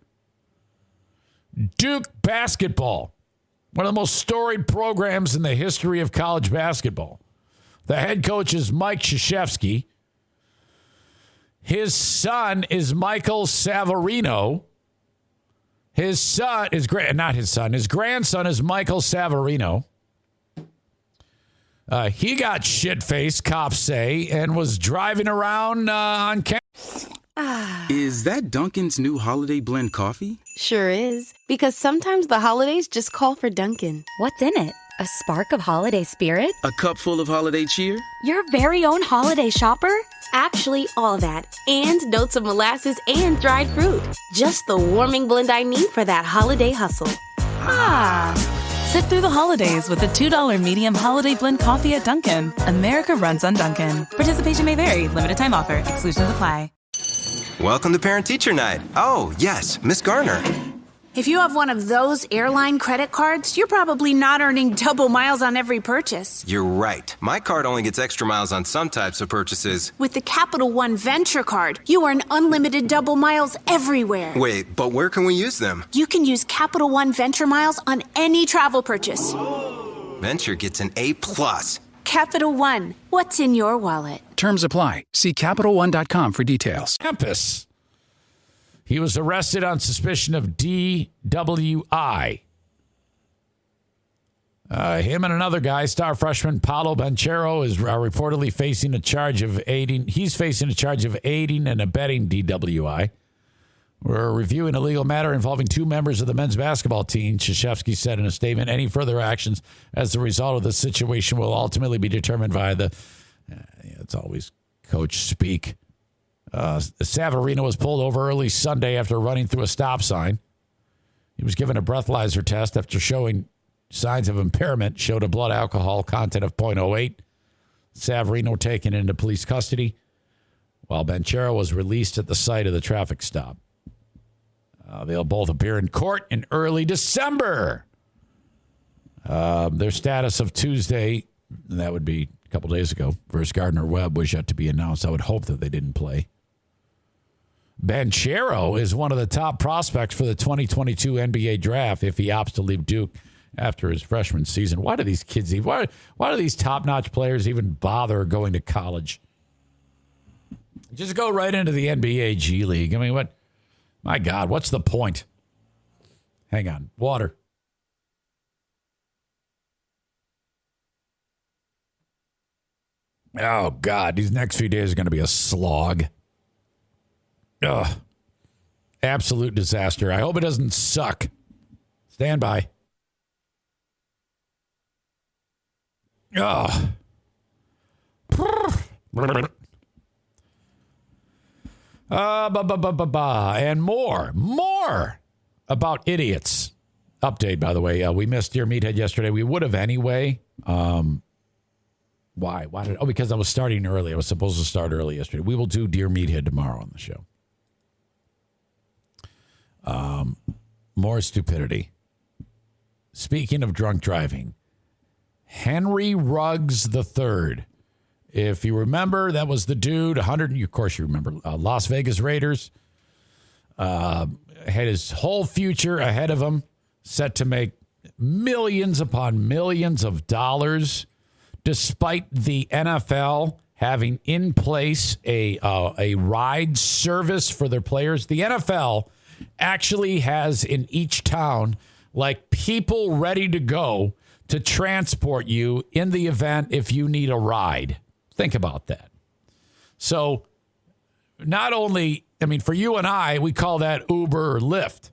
Duke basketball. One of the most storied programs in the history of college basketball. The head coach is Mike Krzyzewski. His son is Michael Savarino. His grandson is Michael Savarino. He got shit-faced, cops say, and was driving around on campus. Is that Dunkin's new holiday blend coffee? Sure is. Because sometimes the holidays just call for Dunkin'. What's in it? A spark of holiday spirit? A cup full of holiday cheer? Your very own holiday shopper? Actually, all that, and notes of molasses and dried fruit. Just the warming blend I need for that holiday hustle. Sit through the holidays with the $2 medium holiday blend coffee at Dunkin'. America runs on Dunkin'. Participation may vary. Limited time offer. Exclusions apply. Welcome to Parent Teacher Night. Oh, yes, Miss Garner. If you have one of those airline credit cards, you're probably not earning double miles on every purchase. You're right. My card only gets extra miles on some types of purchases. With the Capital One Venture Card, you earn unlimited double miles everywhere. Wait, but where can we use them? You can use Capital One Venture Miles on any travel purchase. Venture gets an A+. Capital One, what's in your wallet? Terms apply. See CapitalOne.com for details. Campus. He was arrested on suspicion of DWI. Him and another guy, star freshman Paolo Banchero, is reportedly facing a charge of aiding. He's facing a charge of aiding and abetting DWI. We're reviewing a legal matter involving two members of the men's basketball team, Krzyzewski said in a statement. Any further actions as a result of the situation will ultimately be determined by the... it's always coach speak. Savarino was pulled over early Sunday after running through a stop sign. He was given a breathalyzer test after showing signs of impairment, showed a blood alcohol content of 0.08. Savarino taken into police custody, while Banchero was released at the site of the traffic stop. They'll both appear in court in early December. Their status of Tuesday, that would be a couple days ago, versus Gardner-Webb was yet to be announced. I would hope that they didn't play. Banchero is one of the top prospects for the 2022 NBA draft if he opts to leave Duke after his freshman season. Why do these kids even, why do these top-notch players even bother going to college? Just go right into the NBA G League. I mean, what? My God, what's the point? Hang on. Water. Oh, God. These next few days are going to be a slog. Ugh. Absolute disaster. I hope it doesn't suck. Stand by. Ugh. And more about idiots. Update, by the way. We missed Dear Meathead yesterday. We would have anyway. Why? Because I was starting early. I was supposed to start early yesterday. We will do Dear Meathead tomorrow on the show. More stupidity. Speaking of drunk driving, Henry Ruggs III. If you remember, that was the dude, 100, of course you remember, Las Vegas Raiders. Had his whole future ahead of him, set to make millions upon millions of dollars, despite the NFL having in place a ride service for their players. The NFL actually has in each town, like, people ready to go to transport you in the event if you need a ride. Think about that. So not only, I mean, for you and I, we call that Uber or Lyft.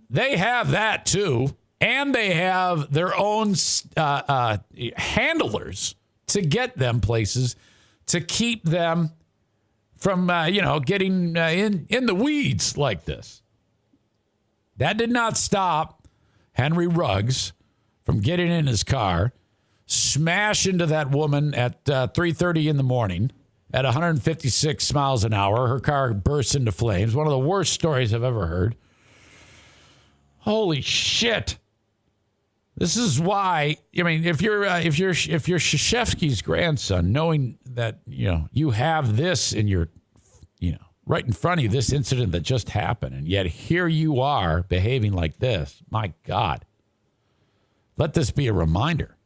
They have that too. And they have their own handlers to get them places, to keep them from, getting in the weeds like this. That did not stop Henry Ruggs from getting in his car, smash into that woman at 3:30 in the morning at 156 miles an hour. Her car bursts into flames. One of the worst stories I've ever heard. Holy shit. This is why, I mean, if you're Krzyzewski's grandson, knowing that, you have this in your, right in front of you, this incident that just happened, and yet here you are behaving like this. My God. Let this be a reminder.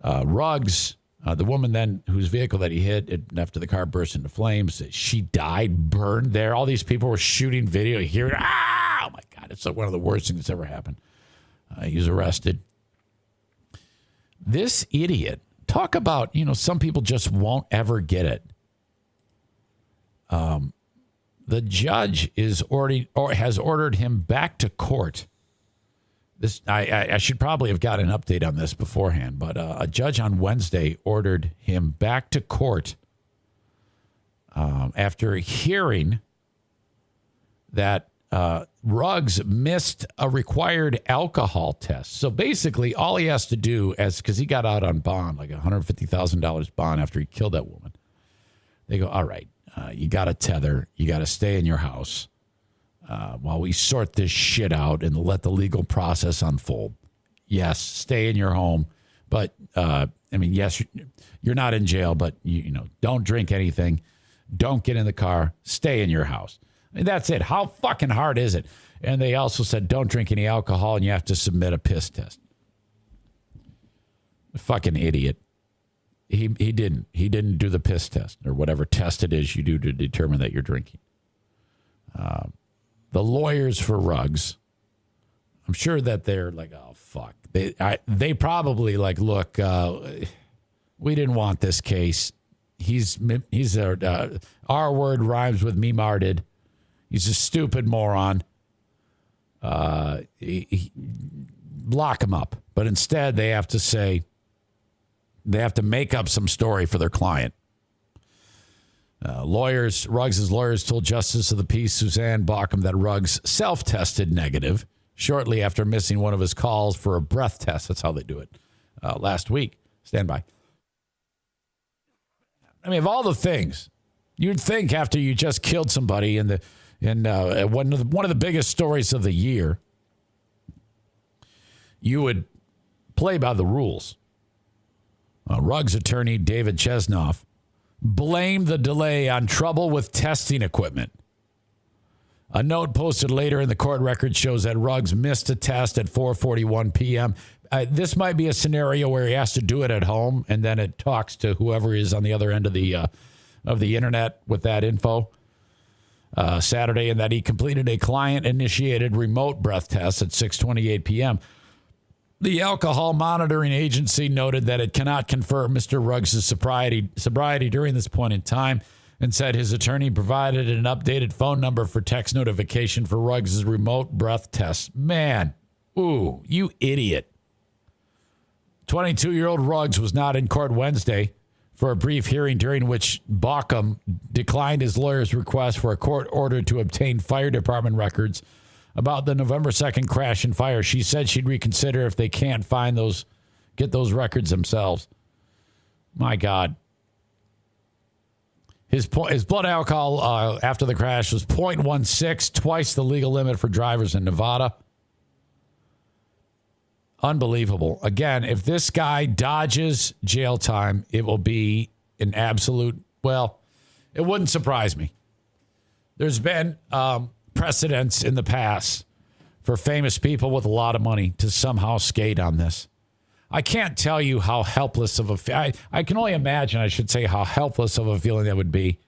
Ruggs, the woman then whose vehicle that he hit after the car burst into flames, she died, burned there. All these people were shooting video here. Oh my God, it's one of the worst things that's ever happened. He was arrested. This idiot, talk about, some people just won't ever get it. The judge has ordered him back to court I should probably have gotten an update on this beforehand, but a judge on Wednesday ordered him back to court after hearing that Ruggs missed a required alcohol test. So basically, all he has to do, because he got out on bond, like $150,000 bond after he killed that woman. They go, all right, you got to tether. You got to stay in your house while we sort this shit out and let the legal process unfold. Yes, stay in your home. But, yes, you're not in jail, but, don't drink anything. Don't get in the car. Stay in your house. And that's it. How fucking hard is it? And they also said, don't drink any alcohol and you have to submit a piss test. Fucking idiot. He didn't. He didn't do the piss test or whatever test it is you do to determine that you're drinking. The lawyers for Ruggs, I'm sure that they're like, oh, fuck. They probably like, look, we didn't want this case. He's our word rhymes with me marted. He's a stupid moron. Lock him up. But instead, they have to make up some story for their client. Ruggs' lawyers told Justice of the Peace Suzanne Bauckham that Ruggs self-tested negative shortly after missing one of his calls for a breath test. That's how they do it. Last week. Stand by. Of all the things you'd think after you just killed somebody in one of the biggest stories of the year, you would play by the rules. Ruggs attorney David Chesnoff blamed the delay on trouble with testing equipment. A note posted later in the court record shows that Ruggs missed a test at 4:41 p.m. This might be a scenario where he has to do it at home, and then it talks to whoever is on the other end of the internet with that info. Saturday, and that he completed a client-initiated remote breath test at 6:28 p.m. The alcohol monitoring agency noted that it cannot confirm Mr. Ruggs' sobriety during this point in time, and said his attorney provided an updated phone number for text notification for Ruggs' remote breath test. Man, ooh, you idiot. 22-year-old Ruggs was not in court Wednesday for a brief hearing during which Bauckham declined his lawyer's request for a court order to obtain fire department records about the November 2nd crash and fire. She said she'd reconsider if they can't get those records themselves. My God. His blood alcohol after the crash was 0.16, twice the legal limit for drivers in Nevada. Unbelievable. Again, if this guy dodges jail time, it will be an absolute, it wouldn't surprise me. There's been precedents in the past for famous people with a lot of money to somehow skate on this. I can't tell you how helpless of I can only imagine, I should say, how helpless of a feeling that would be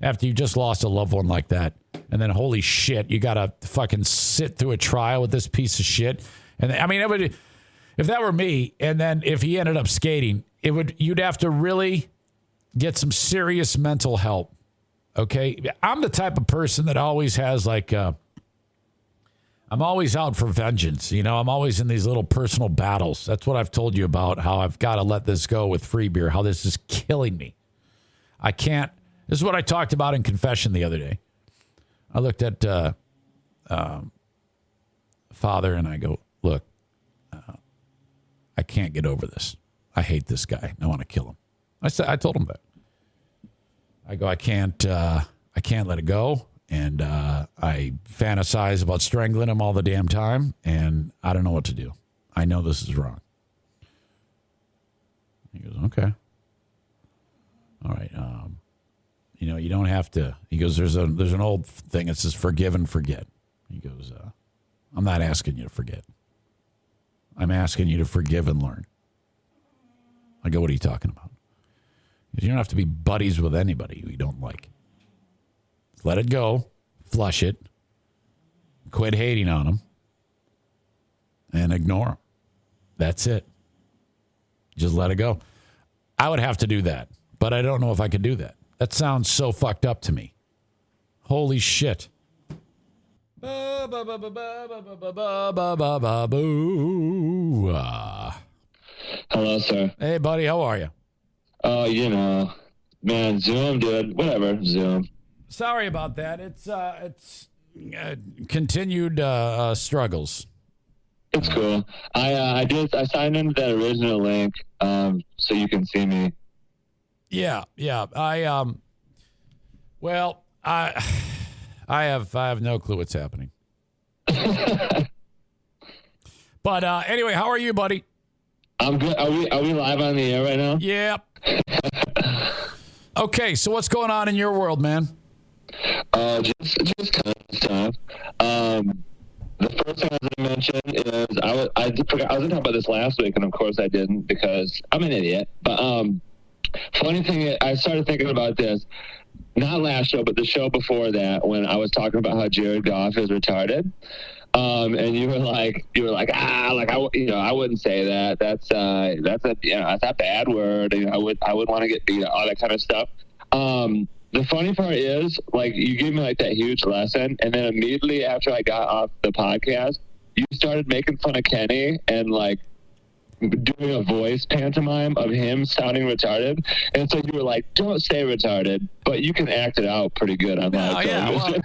after you just lost a loved one like that. And then, holy shit, you got to fucking sit through a trial with this piece of shit. And it would, if that were me, and then if he ended up skating, you'd have to really get some serious mental help. Okay. I'm the type of person that always has I'm always out for vengeance. I'm always in these little personal battles. That's what I've told you about, how I've got to let this go with free beer, how this is killing me. I can't. This is what I talked about in confession the other day. I looked at Father and I go, look, I can't get over this. I hate this guy. I want to kill him. I told him that. I go, I can't let it go. And I fantasize about strangling him all the damn time. And I don't know what to do. I know this is wrong. He goes, okay. All right. You don't have to. He goes, there's an old thing that says forgive and forget. He goes, I'm not asking you to forget. I'm asking you to forgive and learn. I go, what are you talking about? You don't have to be buddies with anybody who you don't like. Let it go. Flush it. Quit hating on them. And ignore them. That's it. Just let it go. I would have to do that. But I don't know if I could do that. That sounds so fucked up to me. Holy shit. Hello, sir. Hey, buddy. How are you? Oh, man, Zoom, dude. Whatever, Zoom. Sorry about that. It's continued struggles. It's cool. I signed into that original link, so you can see me. Yeah. I have no clue what's happening. But anyway, how are you, buddy? I'm good. Are we live on the air right now? Yeah. Okay, so what's going on in your world, man? Just kind of stuff. The first thing I was going to mention is I was going to talk about this last week, and of course I didn't because I'm an idiot. But funny thing is, I started thinking about this, not last show, but the show before that, when I was talking about how Jared Goff is retarded. And you were like, I wouldn't say that. That's a bad word. I would want to get beat, all that kind of stuff. The funny part is, you gave me that huge lesson, and then immediately after I got off the podcast, you started making fun of Kenny and doing a voice pantomime of him sounding retarded. And so you were like, don't say retarded, but you can act it out pretty good on that. Oh, yeah. Well,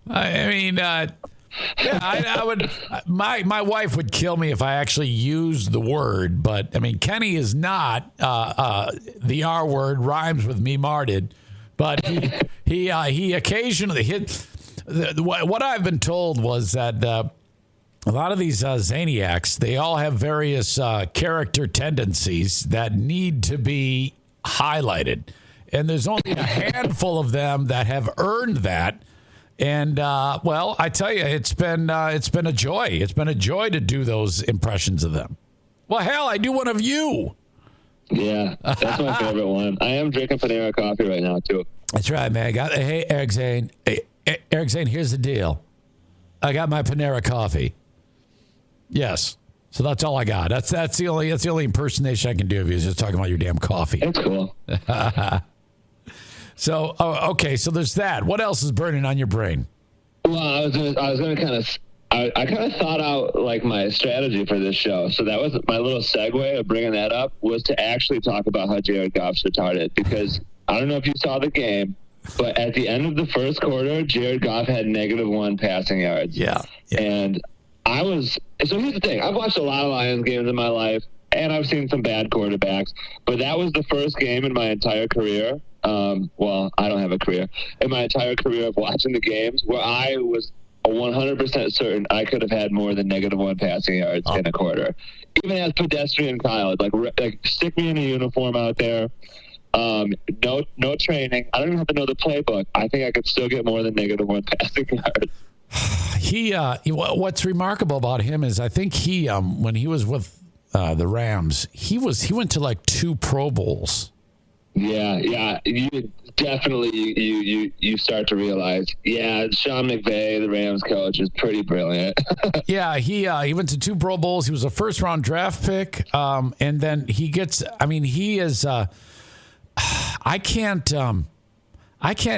I mean, I would. My wife would kill me if I actually used the word, but I mean, Kenny is not the R word, rhymes with me marted, but he occasionally hit. What I've been told was that a lot of these Zaniacs, they all have various character tendencies that need to be highlighted, and there's only a handful of them that have earned that. And, I tell you, it's been a joy. It's been a joy to do those impressions of them. Well, hell, I do one of you. Yeah, that's my favorite one. I am drinking Panera coffee right now, too. That's right, man. Hey, Eric Zane. Hey, Eric Zane, here's the deal. I got my Panera coffee. Yes. So that's all I got. That's the only impersonation I can do of you is just talking about your damn coffee. That's cool. So, okay, so there's that. What else is burning on your brain? Well, I was going to kind of thought out my strategy for this show. So that was my little segue of bringing that up, was to actually talk about how Jared Goff's retarded, because I don't know if you saw the game, but at the end of the first quarter, Jared Goff had -1 passing yards. Yeah. And so here's the thing. I've watched a lot of Lions games in my life, and I've seen some bad quarterbacks, but that was the first game in my entire career. I don't have a career. In my entire career of watching the games where I was 100% certain I could have had more than -1 passing yards in a quarter. Even as pedestrian Kyle, stick me in a uniform out there. No training. I don't even have to know the playbook. I think I could still get more than -1 passing yards. What's remarkable about him is I think when he was with the Rams, he went to 2 Pro Bowls. Yeah. You definitely you start to realize, Sean McVay, the Rams coach, is pretty brilliant. Yeah, he went to 2 Pro Bowls. He was a first-round draft pick, and then he gets. I mean, he is. I can't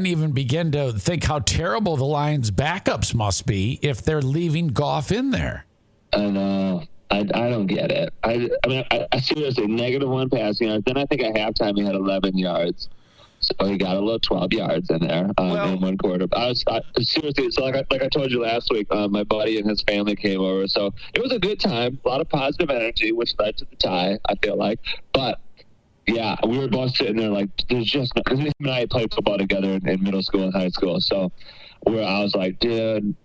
even begin to think how terrible the Lions' backups must be if they're leaving Goff in there. I know. I don't get it. I mean, I seriously, -1 passing yards. Then I think at halftime he had 11 yards. So he got a little 12 yards in there in one quarter. Seriously, so like I told you last week, my buddy and his family came over. So it was a good time, a lot of positive energy, which led to the tie, I feel like. But, yeah, we were both sitting there there's just no, because him and I played football together in middle school and high school. So I was like, dude,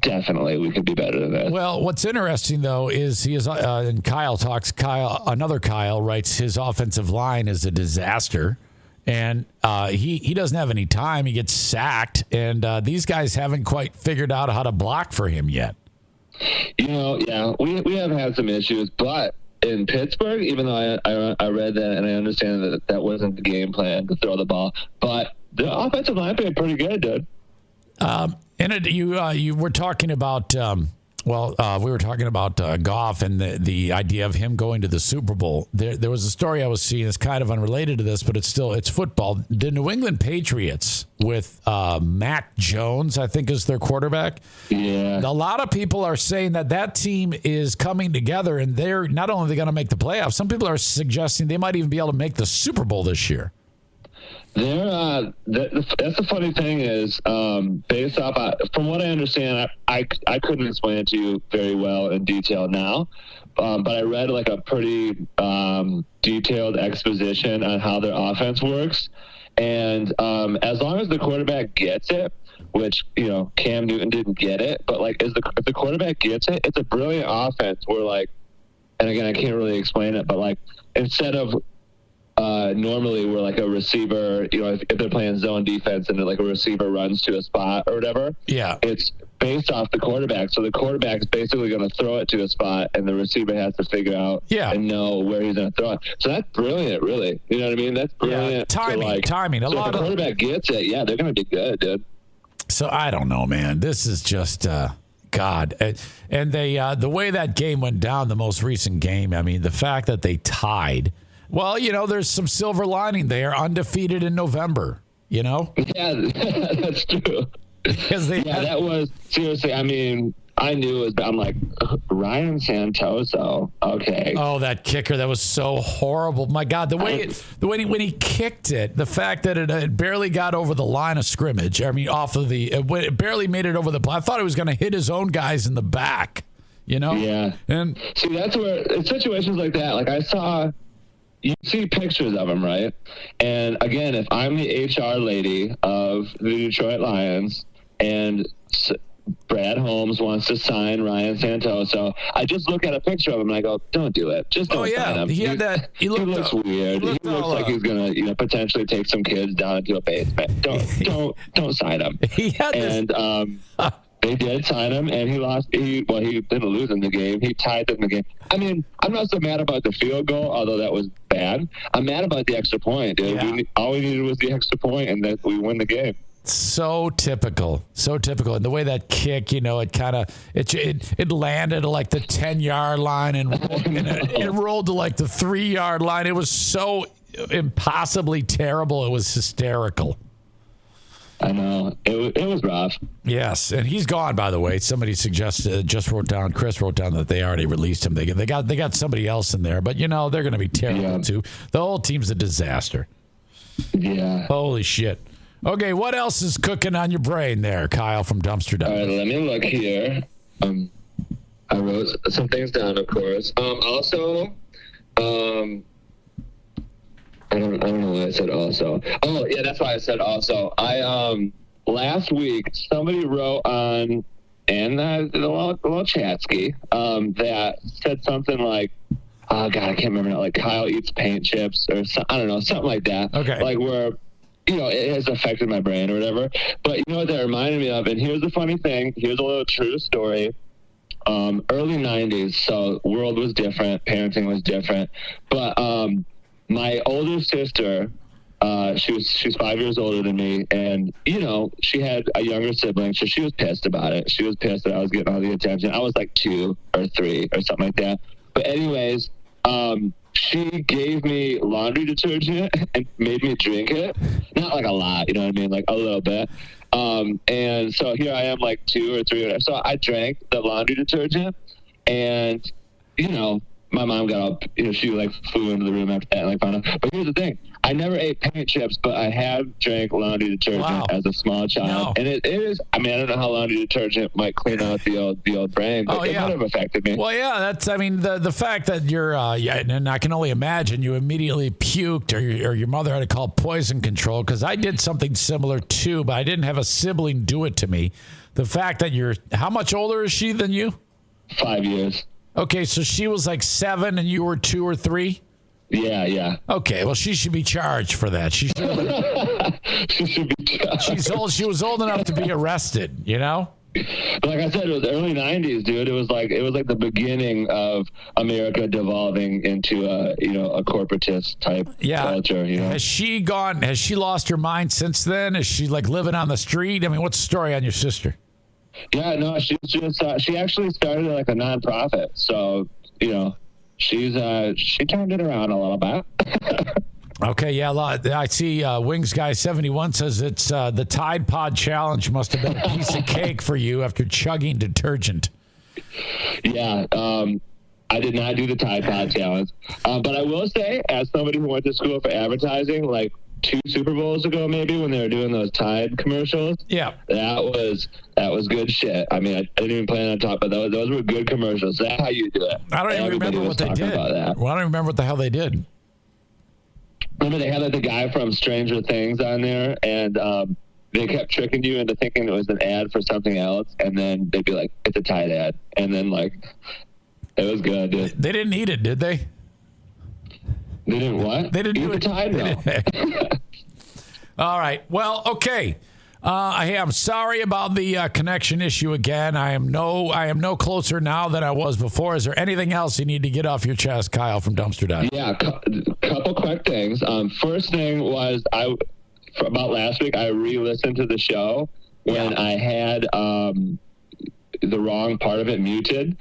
definitely we could be better than that. Well, what's interesting, though, is he is, and another Kyle writes his offensive line is a disaster. And he doesn't have any time. He gets sacked. And these guys haven't quite figured out how to block for him yet. We have had some issues. But in Pittsburgh, even though I read that and I understand that wasn't the game plan to throw the ball, but the offensive line played pretty good, dude. You were talking about Well, we were talking about Goff and the idea of him going to the Super Bowl. There was a story I was seeing. It's kind of unrelated to this, but it's football. The New England Patriots with Mac Jones, I think, is their quarterback. Yeah. A lot of people are saying that team is coming together, and they're not only going to make the playoffs. Some people are suggesting they might even be able to make the Super Bowl this year. That's the funny thing is, based off, from what I understand, I couldn't explain it to you very well in detail now, but I read like a pretty detailed exposition on how their offense works, and as long as the quarterback gets it, which Cam Newton didn't get it, but like if the quarterback gets it, it's a brilliant offense. Where like, and again I can't really explain it, but like instead of normally where like a receiver, if they're playing zone defense and like a receiver runs to a spot or whatever, it's based off the quarterback. So the quarterback's basically going to throw it to a spot and the receiver has to figure out and know where he's going to throw it. So that's brilliant, really. You know what I mean? That's brilliant. Timing. So if the quarterback gets it, they're going to be good, dude. So I don't know, man. This is just God. And they the way that game went down, the most recent game, I mean, the fact that they tied. Well, there's some silver lining. They are undefeated in November, Yeah, that's true. Because that was, seriously, I mean, I knew I'm like, Ryan Santoso, okay. Oh, that kicker, that was so horrible. My God, when he kicked it, the fact that it barely got over the line of scrimmage, I mean, it barely made it over the play. I thought it was going to hit his own guys in the back, Yeah. And see, that's where, in situations like that, like you see pictures of him, right? And again, if I'm the HR lady of the Detroit Lions and Brad Holmes wants to sign Ryan Santoso, I just look at a picture of him and I go, don't do it. Just don't sign him. He looks weird. He looks like he's going to, potentially take some kids down into a basement. Don't sign him. He had and, they did sign him, and he lost. He didn't lose in the game. He tied them in the game. I mean, I'm not so mad about the field goal, although that was bad. I'm mad about the extra point, dude. Yeah. All we needed was the extra point, and then we win the game. So typical. And the way that kick, it kind of it landed at like the 10-yard line and it rolled to like the 3-yard line. It was so impossibly terrible. It was hysterical. I know. It was rough. Yes, and he's gone, by the way. Somebody suggested, Chris wrote down that they already released him. They got somebody else in there, but they're going to be terrible too. The whole team's a disaster. Yeah. Holy shit. Okay, what else is cooking on your brain there, Kyle from Dumpster Dive? All right, let me look here. I wrote some things down, of course. Also, I don't know why I said also. Oh, yeah, that's why I said also. Last week, somebody wrote on, and the little Chatsky, that said something like, oh, God, I can't remember now, like Kyle eats paint chips or I don't know, something like that. Okay. Like where, it has affected my brain or whatever. But you know what that reminded me of? And here's the funny thing. Here's a little true story. Early 90s, so world was different. Parenting was different. But my older sister, she's 5 years older than me, and she had a younger sibling, so she was pissed about it. She was pissed that I was getting all the attention. I was like 2 or 3 or something like that. But anyways, she gave me laundry detergent and made me drink it. Not like a lot, you know what I mean? Like a little bit. And so here I am, like 2 or 3 or whatever. So I drank the laundry detergent, and my mom got up, she like flew into the room after that and like found out. But here's the thing. I never ate paint chips, but I have drank laundry detergent as a small child. And it is, I mean, I don't know how laundry detergent might clean out the old brain, but it might have affected me. Well, yeah, that's, I mean, the fact that you're, and I can only imagine you immediately puked or your mother had to call poison control, because I did something similar too, but I didn't have a sibling do it to me. The fact that how much older is she than you? 5 years. Okay, so she was like 7 and you were 2 or 3? Yeah. Okay, well, she should be charged for that. She should be charged. She was old enough to be arrested, But like I said, it was early 90s, dude. It was like the beginning of America devolving into a corporatist type culture, Has she lost her mind since then? Is she like living on the street? I mean, what's the story on your sister? Yeah, no, she's just she actually started like a nonprofit, so she turned it around a little bit. Okay, yeah, I see Wings Guy 71 says it's the Tide Pod Challenge must have been a piece of cake for you after chugging detergent. Yeah, I did not do the Tide Pod Challenge. But I will say, as somebody who went to school for advertising, like 2 Super Bowls ago, maybe, when they were doing those Tide commercials. Yeah. That was good shit. I mean, I didn't even plan on talking, but those were good commercials. That's how you do it. I don't even remember what they did. Well, I don't even remember what the hell they did. Remember they had like the guy from Stranger Things on there, and they kept tricking you into thinking it was an ad for something else, and then they'd be like, it's a Tide ad. And then, like, it was good, dude. They didn't eat it, did they? They didn't what? They didn't eat do the it. Tide, no. All right. Well, okay. Hey, I'm sorry about the connection issue again. I am no closer now than I was before. Is there anything else you need to get off your chest, Kyle from Dumpster Dive? Yeah, couple quick things. First thing was about last week, I re-listened to the show when I had the wrong part of it muted.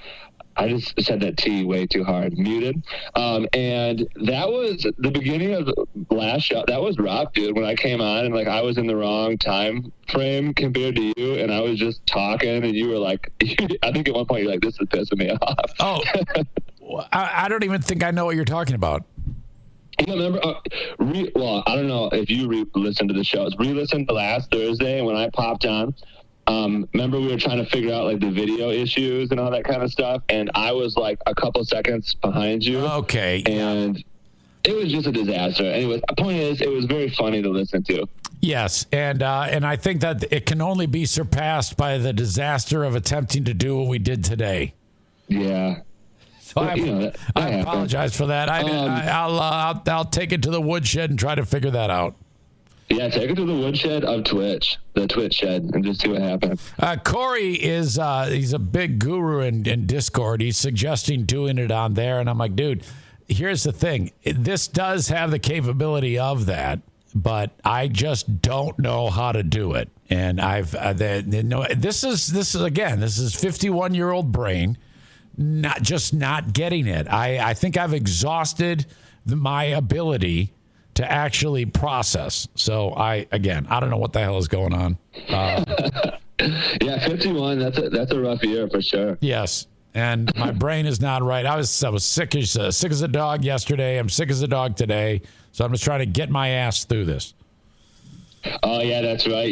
I just said that T way too hard. Muted. And that was the beginning of the last show. That was rough, dude. When I came on and like I was in the wrong time frame compared to you, and I was just talking, and you were like, I think at one point you're like, this is pissing me off. Oh, I don't even think I know what you're talking about. You remember? Well, I don't know if you re-listened to the shows. Re-listened to last Thursday when I popped on. Remember we were trying to figure out like the video issues and all that kind of stuff, and I was like a couple seconds behind you. Okay. And it was just a disaster. Anyways, the point is, it was very funny to listen to. Yes, and I think that it can only be surpassed by the disaster of attempting to do what we did today. Yeah. So I apologize for that. I'll take it to the woodshed and try to figure that out. Yeah, take it to the woodshed of Twitch, the Twitch shed, and just see what happens. Corey is he's a big guru in Discord. He's suggesting doing it on there, and I'm like, dude, here's the thing. This does have the capability of that, but I just don't know how to do it. And this is 51-year-old brain not getting it. I think I've exhausted my ability to actually process. So I don't know what the hell is going on. Yeah, 51. That's a rough year for sure. Yes, and my brain is not right. I was sick as a dog yesterday. I'm sick as a dog today. So I'm just trying to get my ass through this. Oh yeah, that's right.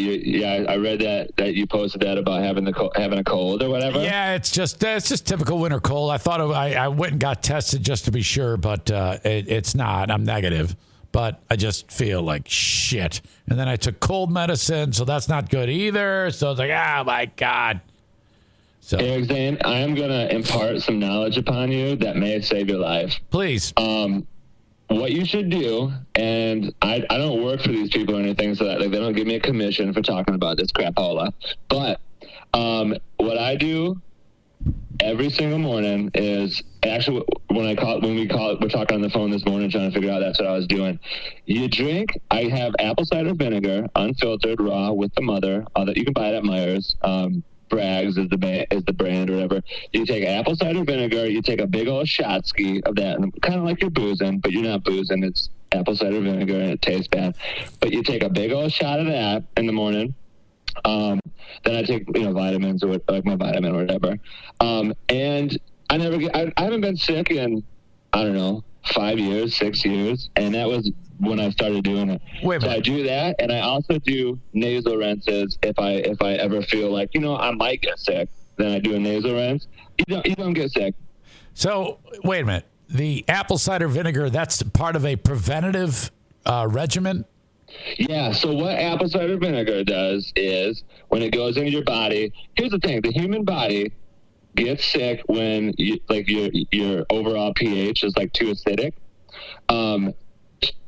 I read that you posted that about having a cold or whatever. Yeah, it's just typical winter cold. I thought I went and got tested just to be sure, but it's not. I'm negative. But I just feel like shit. And then I took cold medicine, so that's not good either. So it's like, oh, my God. So, Eric Zane, I am going to impart some knowledge upon you that may save your life. Please. What you should do, and I don't work for these people or anything, so that like they don't give me a commission for talking about this crapola. But what I do every single morning is actually we're talking on the phone this morning trying to figure out that's what I was doing. You drink. I have apple cider vinegar, unfiltered, raw with the mother. You can buy it at Myers. Bragg's is the brand or whatever. You take apple cider vinegar. You take a big old shot ski of that, and kind of like you're boozing, but you're not boozing. It's apple cider vinegar and it tastes bad. But you take a big old shot of that in the morning. Then I take vitamins or like my vitamin or whatever. And I haven't been sick in, I don't know, 5 years, 6 years. And that was when I started doing it. So I do that. And I also do nasal rinses. If I ever feel like, I might get sick, then I do a nasal rinse. You don't get sick. So wait a minute. The apple cider vinegar, that's part of a preventative regimen? Yeah, so what apple cider vinegar does is when it goes into your body, here's the thing, the human body gets sick when your overall pH is like too acidic.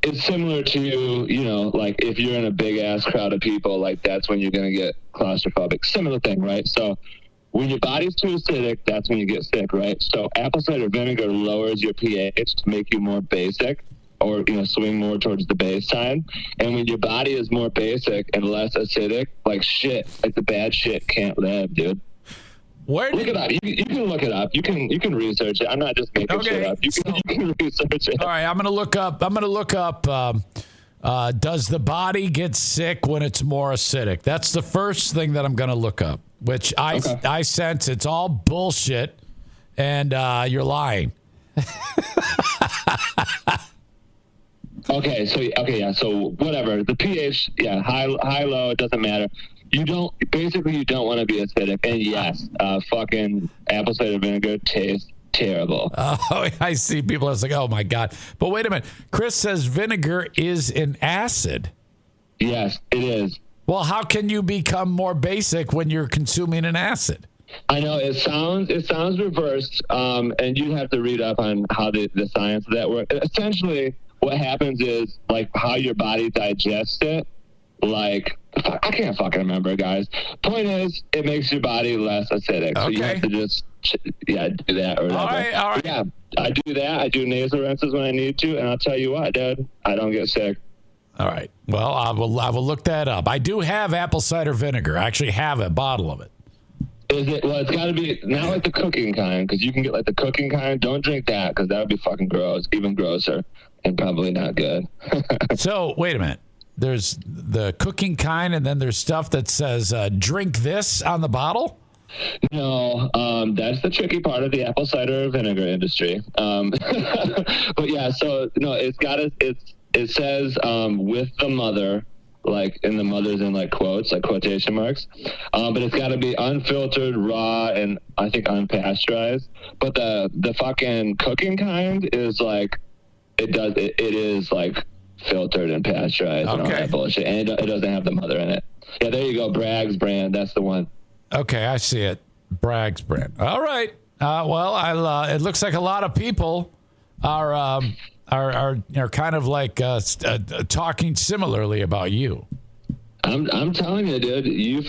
It's similar to, like if you're in a big ass crowd of people, like that's when you're going to get claustrophobic. Similar thing, right? So when your body's too acidic, that's when you get sick, right? So apple cider vinegar lowers your pH to make you more basic. or, swing more towards the base side. And when your body is more basic and less acidic, like the bad shit can't live, dude. Look it up. You can look it up. You can research it. I'm not just making shit up. You can research it. All right, I'm gonna look up. Does the body get sick when it's more acidic? That's the first thing that I'm gonna look up. Which I sense it's all bullshit, and you're lying. So whatever. The pH, high, low, it doesn't matter. You don't want to be acidic. And yes, fucking apple cider vinegar tastes terrible. Oh, I see people are like, oh my God. But wait a minute. Chris says vinegar is an acid. Yes, it is. Well, how can you become more basic when you're consuming an acid? I know it sounds reversed, and you'd have to read up on how the science of that works. Essentially, what happens is like how your body digests it. Like, I can't fucking remember, guys. Point is, it makes your body less acidic. So you have to just, do that or whatever. All right. Yeah, I do that. I do nasal rinses when I need to, and I'll tell you what, dude, I don't get sick. All right. Well, I will look that up. I do have apple cider vinegar. I actually have a bottle of it. Is it? Well, it's got to be not like the cooking kind, because you can get like the cooking kind. Don't drink that, because that would be fucking gross, even grosser, and probably not good. So, wait a minute. There's the cooking kind, and then there's stuff that says drink this on the bottle? No, that's the tricky part of the apple cider vinegar industry. But yeah, so no, it says with the mother, like, and the mother's in like quotes, like quotation marks. But it's got to be unfiltered, raw, and I think unpasteurized. But the fucking cooking kind is like, it is like filtered and pasteurized and all that bullshit, and it doesn't have the mother in it. Yeah, there you go. Bragg's brand, that's the one. Okay, I see it. Bragg's brand. All right. It looks like a lot of people are kind of like talking similarly about you. I'm telling you, dude. You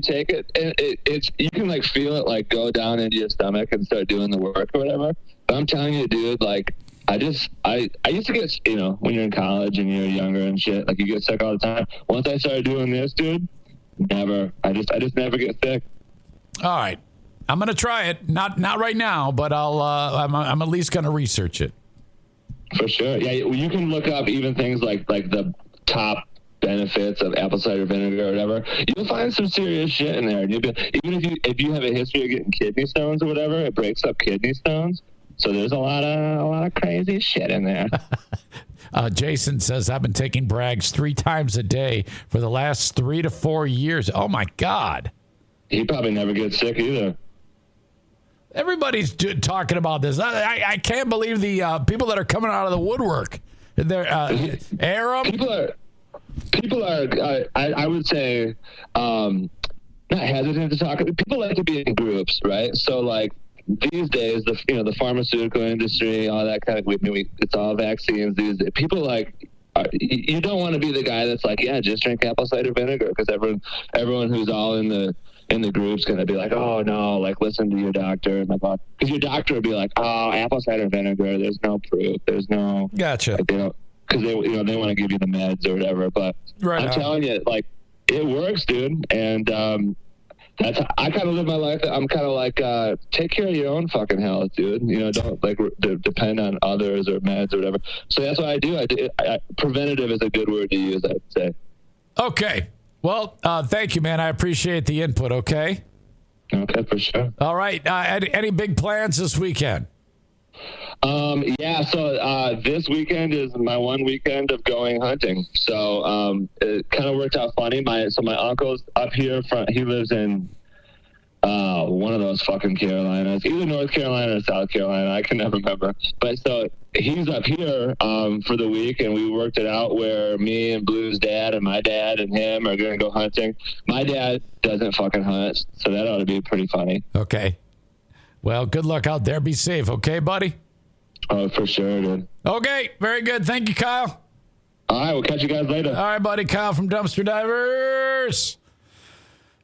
take it. It's you can like feel it like go down into your stomach and start doing the work or whatever. But I'm telling you, dude, like. I used to get, when you're in college and you're younger and shit, like you get sick all the time. Once I started doing this, dude, never. I just never get sick. All right. I'm going to try it. Not right now, but I'm at least going to research it. For sure. Yeah. You can look up even things like the top benefits of apple cider vinegar or whatever. You'll find some serious shit in there. And even if you have a history of getting kidney stones or whatever, it breaks up kidney stones. So there's a lot of crazy shit in there. Jason says, I've been taking Bragg's 3 times a day for the last 3 to 4 years. Oh, my God. He probably never gets sick either. Everybody's talking about this. I can't believe the people that are coming out of the woodwork. They're Aram. People are I would say, not hesitant to talk. People like to be in groups, right? So, like, these days, the pharmaceutical industry, all that kind of, it's all vaccines. These days. People you don't want to be the guy that's like, yeah, just drink apple cider vinegar, because everyone who's all in the group's gonna be like, oh no, like listen to your doctor, and because your doctor will be like, oh, apple cider vinegar, there's no proof, there's no, gotcha, like, because they want to give you the meds or whatever, but I'm telling you, like, it works, dude, and I kind of live my life. I'm kind of like, take care of your own fucking health, dude. Don't like depend on others or meds or whatever. So that's what I do. Preventative is a good word to use, I'd say. Okay. Well, thank you, man. I appreciate the input. Okay. Okay, for sure. All right. Any big plans this weekend? Yeah, so this weekend is my one weekend of going hunting. So it kind of worked out funny. My uncle's up here he lives in one of those fucking Carolinas, either North Carolina or South Carolina. I can never remember. But so he's up here for the week, and we worked it out where me and Blue's dad and my dad and him are going to go hunting. My dad doesn't fucking hunt, so that ought to be pretty funny. Okay. Well, good luck out there. Be safe, okay, buddy? Oh, for sure, dude. Okay, very good. Thank you, Kyle. All right, we'll catch you guys later. All right, buddy. Kyle from Dumpster Divers.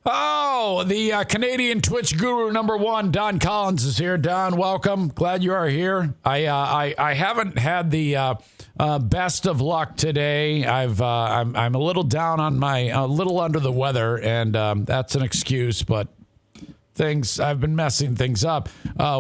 Oh, the Canadian Twitch guru #1, Don Collins, is here. Don, welcome. Glad you are here. I haven't had the Best of luck today. I'm a little down on a little under the weather, and that's an excuse, but I've been messing things up.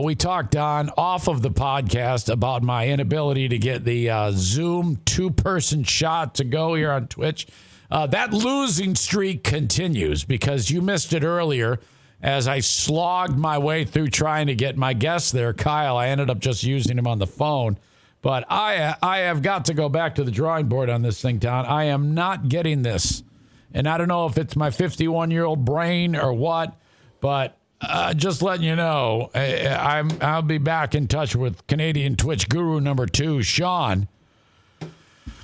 We talked off of the podcast about my inability to get the Zoom 2-person shot to go here on Twitch. That losing streak continues because you missed it earlier as I slogged my way through trying to get my guest there, Kyle. I ended up just using him on the phone. But I have got to go back to the drawing board on this thing, Don. I am not getting this. And I don't know if it's my 51-year-old brain or what, but just letting you know, I'll be back in touch with Canadian Twitch guru number 2, Sean,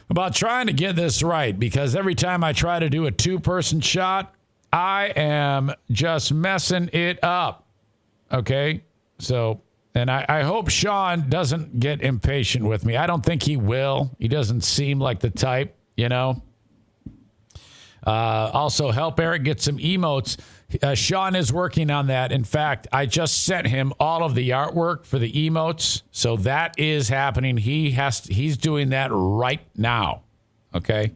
about trying to get this right, because every time I try to do a 2-person shot, I am just messing it up. Okay? So, and I hope Sean doesn't get impatient with me. I don't think he will. He doesn't seem like the type, you know? Also, help Eric get some emotes. Sean is working on that. In fact, I just sent him all of the artwork for the emotes. So that is happening. He's doing that right now. Okay.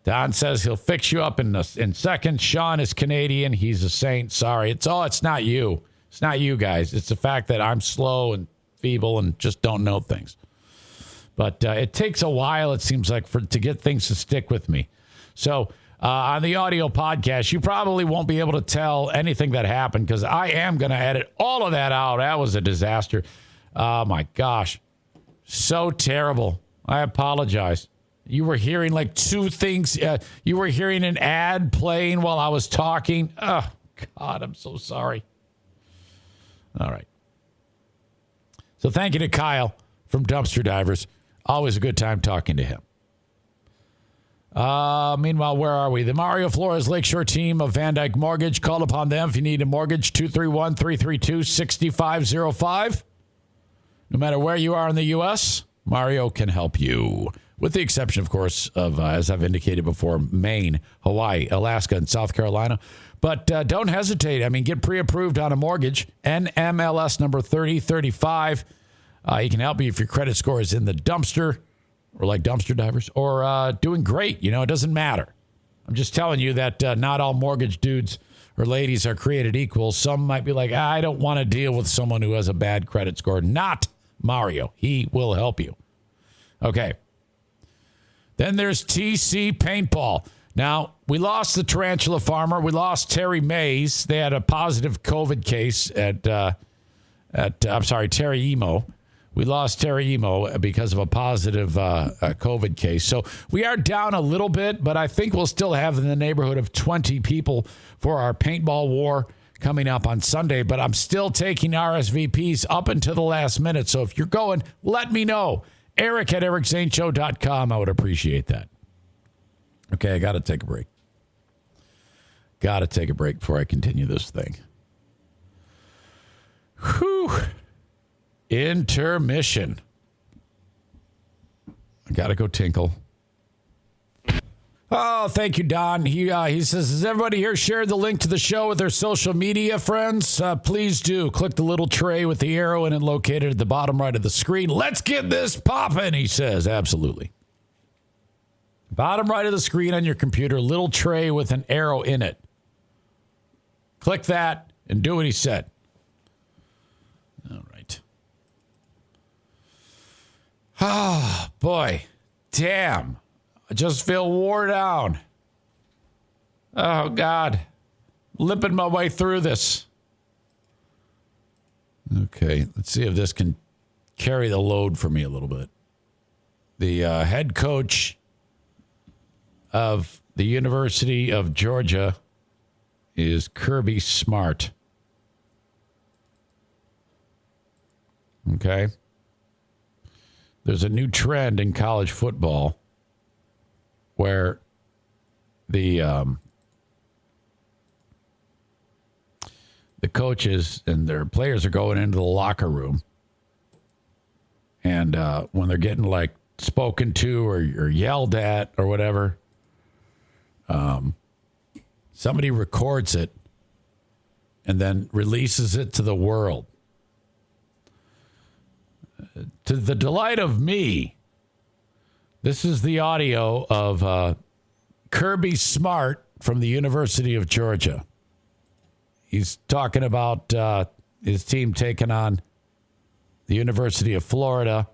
Don says he'll fix you up in seconds. Sean is Canadian. He's a saint. Sorry. It's not you. It's not you guys. It's the fact that I'm slow and feeble and just don't know things. But it takes a while, it seems like, to get things to stick with me. So on the audio podcast, you probably won't be able to tell anything that happened because I am going to edit all of that out. That was a disaster. Oh, my gosh. So terrible. I apologize. You were hearing like 2 things. You were hearing an ad playing while I was talking. Oh, God, I'm so sorry. All right. So thank you to Kyle from Dumpster Divers. Always a good time talking to him. Meanwhile, where are we? The Mario Flores Lakeshore team of Van Dyke Mortgage. Call upon them if you need a mortgage, 231-332-6505. No matter where you are in the U.S., Mario can help you. With the exception, of course, of, as I've indicated before, Maine, Hawaii, Alaska, and South Carolina. But don't hesitate. I mean, get pre-approved on a mortgage. NMLS number 3035. He can help you if your credit score is in the dumpster, or like dumpster divers, or doing great. You know, it doesn't matter. I'm just telling you that not all mortgage dudes or ladies are created equal. Some might be like, I don't want to deal with someone who has a bad credit score. Not Mario. He will help you. Okay. Then there's TC Paintball. Now, we lost the tarantula farmer. We lost Terry Mays. They had a positive COVID case at Terry Emo. We lost Terry Emo because of a positive COVID case. So we are down a little bit, but I think we'll still have in the neighborhood of 20 people for our paintball war coming up on Sunday. But I'm still taking RSVPs up until the last minute. So if you're going, let me know. Eric at ericzaneshow.com. I would appreciate that. Okay, I got to take a break. Got to take a break before I continue this thing. Whew. Intermission. I got to go tinkle. Oh, thank you, Don. He says, has everybody here shared the link to the show with their social media friends? Please do. Click the little tray with the arrow in it located at the bottom right of the screen. Let's get this popping, he says. Absolutely. Bottom right of the screen on your computer, little tray with an arrow in it. Click that and do what he said. All right. Oh, boy. Damn. I just feel wore down. Oh, God. Limping my way through this. Okay, let's see if this can carry the load for me a little bit. The head coach of the University of Georgia is Kirby Smart. Okay. There's a new trend in college football where the coaches and their players are going into the locker room, and when they're getting like spoken to or yelled at or whatever, somebody records it and then releases it to the world. To the delight of me, This is the audio of Kirby Smart from the University of Georgia. He's talking about his team taking on the University of Florida.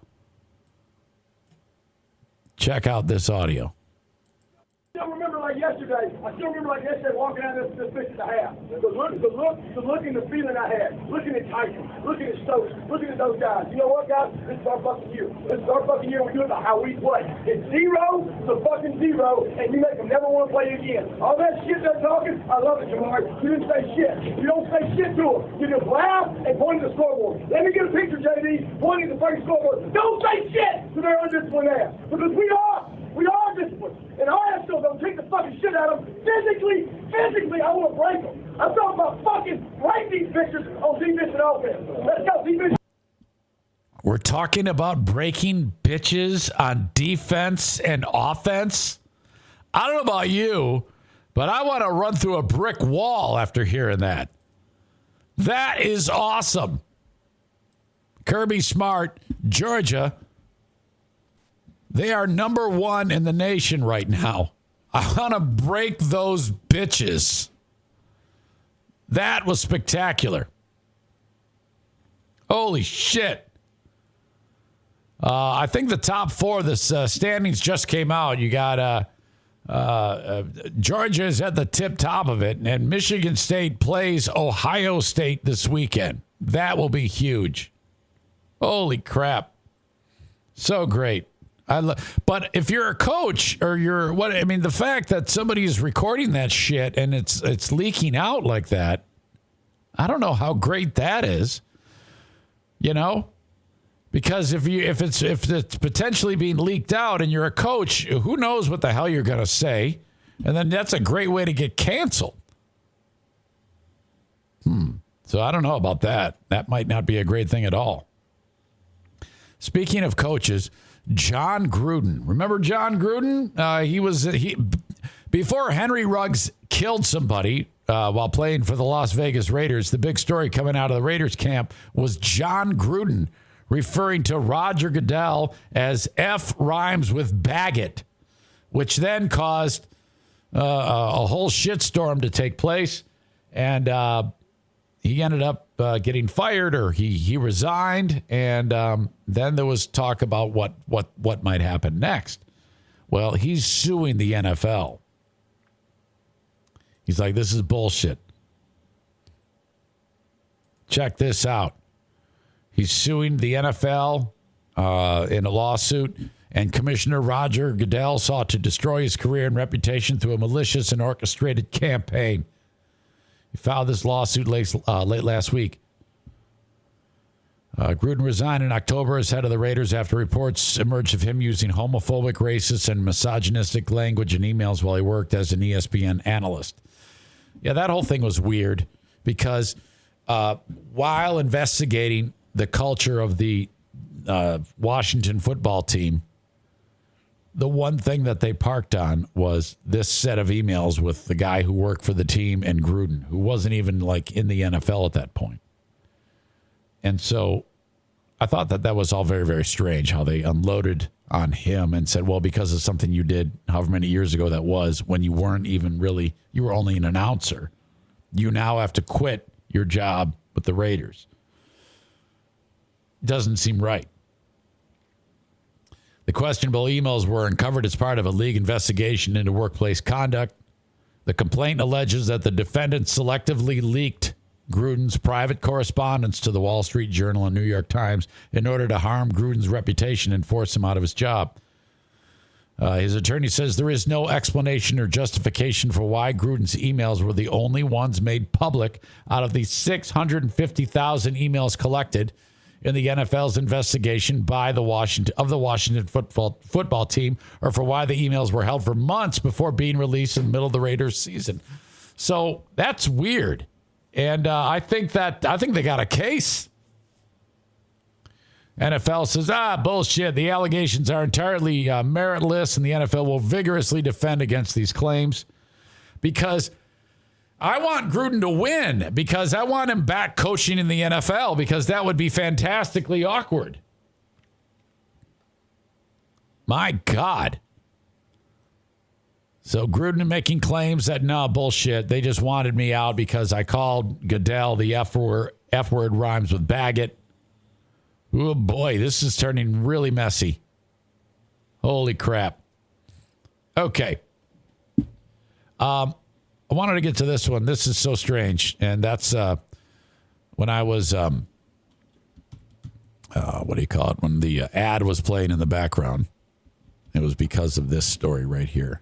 Check out this audio. I still remember like yesterday walking out of this bitch at the half. The look and the feeling I had. Looking at Tyson, looking at Stokes, looking at those guys. You know what, guys? This is our fucking year. This is our fucking year. We do it by how we play. It's 0 to fucking 0, and you make them never want to play again. All that shit they're talking, I love it, Jamar. You didn't say shit. You don't say shit to them. You just laugh and point at the scoreboard. Let me get a picture, JD, pointing at the fucking scoreboard. Don't say shit to their undisciplined ass. Because we are disciplined. And our ass still don't take the fucking shit out of them. Physically, I want to break them. I'm talking about fucking break these bitches on defense and offense. Let's go, defense. We're talking about breaking bitches on defense and offense. I don't know about you, but I want to run through a brick wall after hearing that. That is awesome. Kirby Smart, Georgia. They are number 1 in the nation right now. I want to break those bitches. That was spectacular. Holy shit. I think the top 4 of this standings just came out. You got Georgia is at the tip top of it, and Michigan State plays Ohio State this weekend. That will be huge. Holy crap. So great. But if you're a coach or the fact that somebody is recording that shit and it's leaking out like that, I don't know how great that is, because if it's potentially being leaked out and you're a coach, who knows what the hell you're going to say, and then that's a great way to get canceled. So I don't know about that. That might not be a great thing at all. Speaking of coaches, John Gruden. Remember John Gruden? Before Henry Ruggs killed somebody while playing for the Las Vegas Raiders, the big story coming out of the Raiders camp was John Gruden referring to Roger Goodell as F rhymes with Baggett, which then caused a whole shitstorm to take place. And he ended up getting fired, or he resigned, and then there was talk about what might happen next. Well, he's suing the NFL. He's like, this is bullshit. Check this out. He's suing the NFL in a lawsuit, and Commissioner Roger Goodell sought to destroy his career and reputation through a malicious and orchestrated campaign. He filed this lawsuit late last week. Gruden resigned in October as head of the Raiders after reports emerged of him using homophobic, racist, and misogynistic language in emails while he worked as an ESPN analyst. Yeah, that whole thing was weird because while investigating the culture of the Washington football team, the one thing that they parked on was this set of emails with the guy who worked for the team and Gruden, who wasn't even in the NFL at that point. And so I thought that was all very, very strange how they unloaded on him and said, well, because of something you did however many years ago that was, when you weren't even really, you were only an announcer, you now have to quit your job with the Raiders. Doesn't seem right. The questionable emails were uncovered as part of a league investigation into workplace conduct. The complaint alleges that the defendant selectively leaked Gruden's private correspondence to the Wall Street Journal and New York Times in order to harm Gruden's reputation and force him out of his job. His attorney says there is no explanation or justification for why Gruden's emails were the only ones made public out of the 650,000 emails collected in the NFL's investigation by the Washington football team, or for why the emails were held for months before being released in the middle of the Raiders season. So that's weird. And I think they got a case. NFL says, bullshit. The allegations are entirely meritless, and the NFL will vigorously defend against these claims because I want Gruden to win, because I want him back coaching in the NFL, because that would be fantastically awkward. My God. So Gruden making claims that, no, bullshit. They just wanted me out because I called Goodell the F word rhymes with Baggett. Oh, boy, this is turning really messy. Holy crap. Okay. I wanted to get to this one. This is so strange. And that's when I was, what do you call it? When the ad was playing in the background. It was because of this story right here.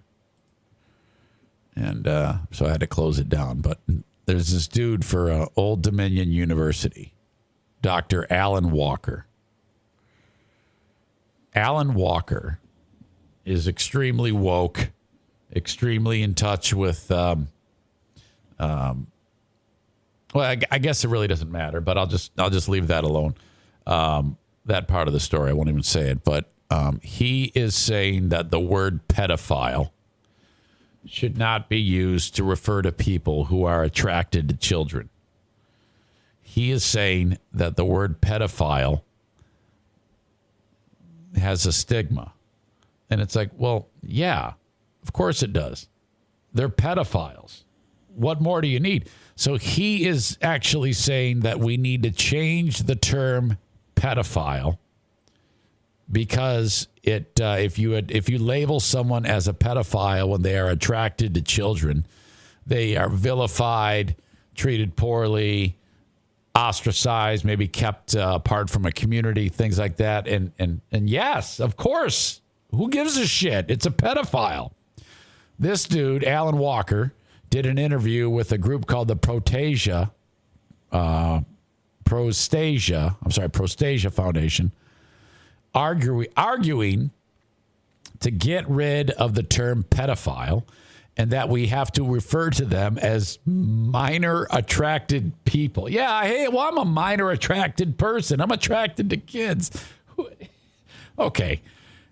And so I had to close it down. But there's this dude for Old Dominion University, Dr. Alan Walker. Alan Walker is extremely woke, extremely in touch with, well, I guess it really doesn't matter, but I'll just leave that alone. That part of the story, I won't even say it. But he is saying that the word pedophile should not be used to refer to people who are attracted to children. He is saying that the word pedophile has a stigma. And it's like, well, yeah, of course it does. They're pedophiles. What more do you need? So he is actually saying that we need to change the term pedophile because if you label someone as a pedophile when they are attracted to children, they are vilified, treated poorly, ostracized, maybe kept apart from a community, things like that. And yes, of course, who gives a shit? It's a pedophile. This dude, Alan Walker, did an interview with a group called the Prostasia Foundation, arguing to get rid of the term pedophile and that we have to refer to them as minor attracted people. Yeah, hey, well, I'm a minor attracted person. I'm attracted to kids. Okay,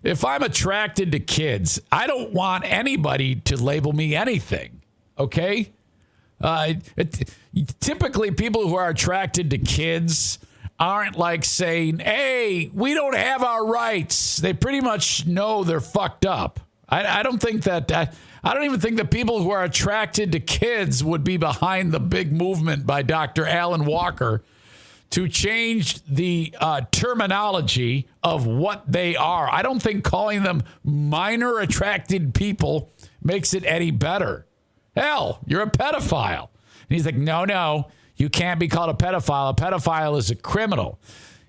if I'm attracted to kids, I don't want anybody to label me anything, okay? Typically, people who are attracted to kids aren't like saying, hey, we don't have our rights. They pretty much know they're fucked up. I don't think that... I don't even think the people who are attracted to kids would be behind the big movement by Dr. Alan Walker to change the terminology of what they are. I don't think calling them minor attracted people makes it any better. Hell, you're a pedophile. And he's like, no, you can't be called a pedophile. A pedophile is a criminal.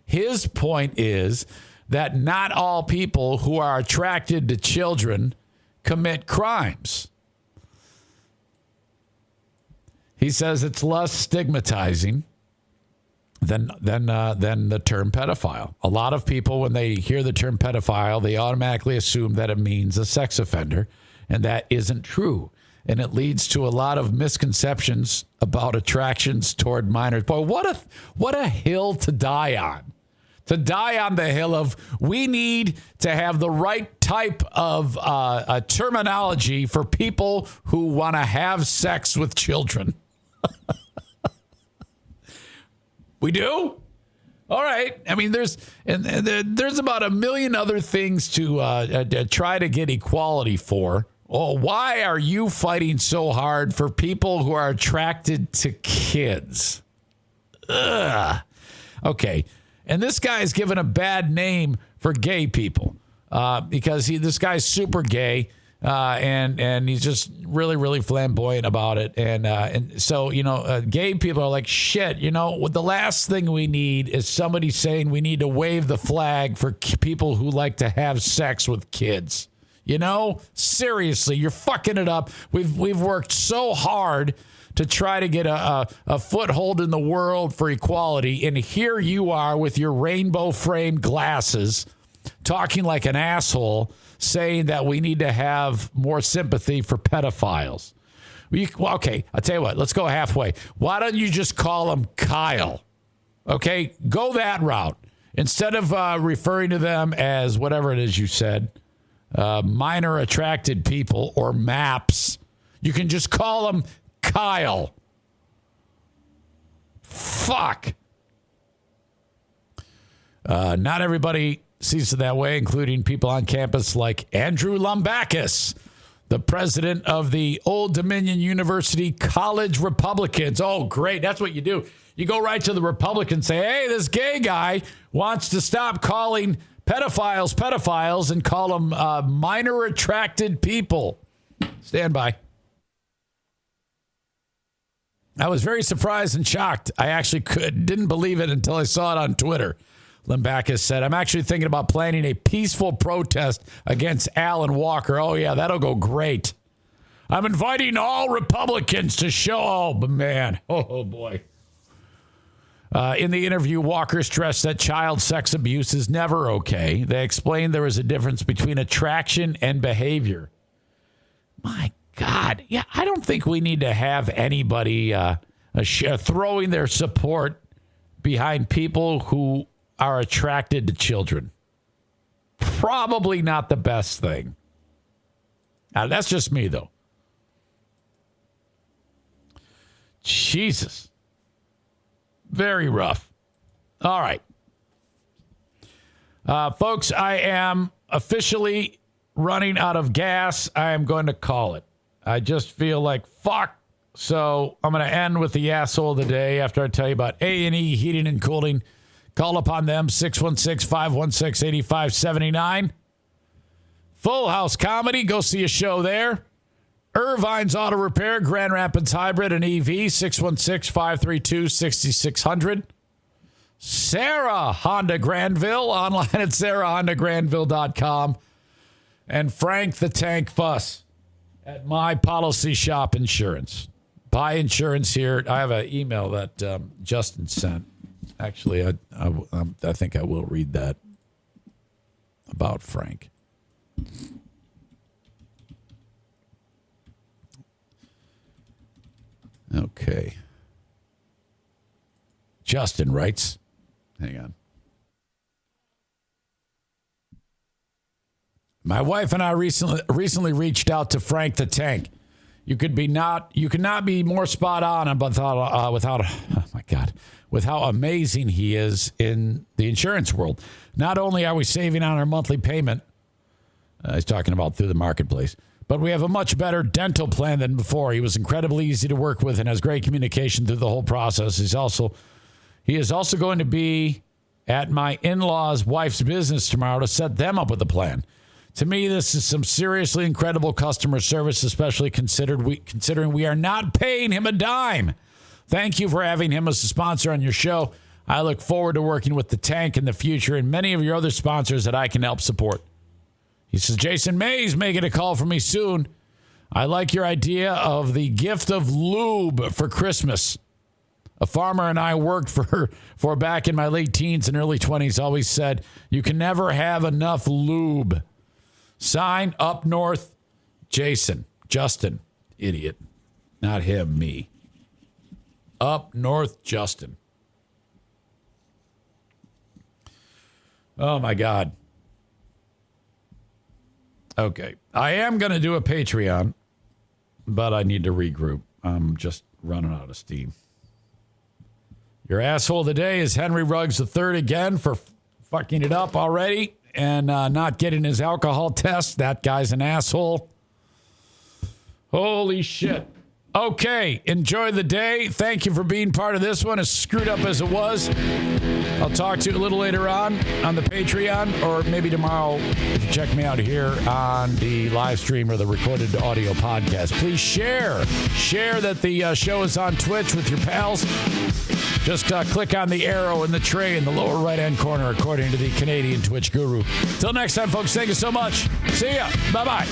His point is that not all people who are attracted to children commit crimes. He says it's less stigmatizing than the term pedophile. A lot of people, when they hear the term pedophile, they automatically assume that it means a sex offender, and that isn't true. And it leads to a lot of misconceptions about attractions toward minors. Boy, what a hill to die on. To die on the hill of we need to have the right type of terminology for people who want to have sex with children. We do? All right. I mean, there's about a million other things to try to get equality for. Oh, why are you fighting so hard for people who are attracted to kids? Ugh. Okay. And this guy is given a bad name for gay people because this guy's super gay and he's just really, really flamboyant about it. And so, gay people are like, shit, the last thing we need is somebody saying we need to wave the flag for people who like to have sex with kids. Seriously, you're fucking it up. We've worked so hard to try to get a foothold in the world for equality. And here you are with your rainbow framed glasses talking like an asshole saying that we need to have more sympathy for pedophiles. Well, okay, I'll tell you what, let's go halfway. Why don't you just call him Kyle? Okay, go that route. Instead of referring to them as whatever it is you said, minor attracted people or MAPS, you can just call them Kyle. Fuck. Not everybody sees it that way, including people on campus like Andrew Lumbakis, the president of the Old Dominion University College Republicans. Oh, great. That's what you do. You go right to the Republicans, say, hey, this gay guy wants to stop calling pedophiles and call them minor attracted people. Stand by. I was very surprised and shocked. I actually didn't believe it until I saw it on Twitter. Lumbakis said, I'm actually thinking about planning a peaceful protest against Alan Walker. Oh, yeah, that'll go great. I'm inviting all Republicans to show. Oh, man. Oh, boy. In the interview, Walker stressed that child sex abuse is never okay. They explained there is a difference between attraction and behavior. My God. Yeah, I don't think we need to have anybody throwing their support behind people who are attracted to children. Probably not the best thing. Now, that's just me, though. Jesus. Very rough. All right. Folks, I am officially running out of gas. I am going to call it. I just feel like fuck. So I'm going to end with the asshole of the day after I tell you about A&E Heating and Cooling. Call upon them, 616-516-8579. Full House Comedy. Go see a show there. Irvine's Auto Repair, Grand Rapids Hybrid and EV, 616-532-6600. Sarah Honda Granville, online at sarahhondagranville.com. And Frank the Tank Fuss at My Policy Shop Insurance. Buy insurance here. I have an email that Justin sent. Actually, I think I will read that about Frank. Okay. Justin writes, hang on. My wife and I recently reached out to Frank the Tank. You could not be more spot on with how amazing he is in the insurance world. Not only are we saving on our monthly payment, he's talking about through the marketplace, but we have a much better dental plan than before. He was incredibly easy to work with and has great communication through the whole process. He is also going to be at my in-laws' wife's business tomorrow to set them up with a plan. To me, this is some seriously incredible customer service, especially considering we are not paying him a dime. Thank you for having him as a sponsor on your show. I look forward to working with the Tank in the future and many of your other sponsors that I can help support. He says, Jason May's making a call for me soon. I like your idea of the gift of lube for Christmas. A farmer and I worked for back in my late teens and early 20s always said, you can never have enough lube. Sign up north, Justin, idiot. Not him, me. Up north, Justin. Oh, my God. Okay. I am going to do a Patreon, but I need to regroup. I'm just running out of steam. Your asshole of the day is Henry Ruggs III again for fucking it up already and not getting his alcohol test. That guy's an asshole. Holy shit. Okay, enjoy the day. Thank you for being part of this one, as screwed up as it was. I'll talk to you a little later on the Patreon, or maybe tomorrow if you check me out here on the live stream or the recorded audio podcast. Please share that the show is on Twitch with your pals. Just click on the arrow in the tray in the lower right-hand corner, according to the Canadian Twitch guru. Till next time, folks, thank you so much. See ya. Bye-bye.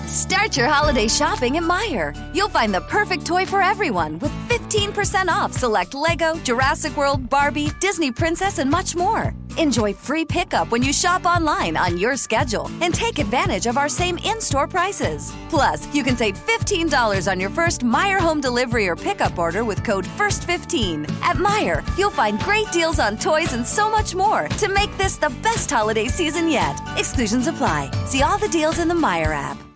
Start your holiday shopping at Meijer. You'll find the perfect toy for everyone with 15% off select Lego, Jurassic World, Barbie, Disney Princess, and much more. Enjoy free pickup when you shop online on your schedule and take advantage of our same in-store prices. Plus, you can save $15 on your first Meijer home delivery or pickup order with code FIRST15. At Meijer, you'll find great deals on toys and so much more to make this the best holiday season yet. Exclusions apply. See all the deals in the Meijer app.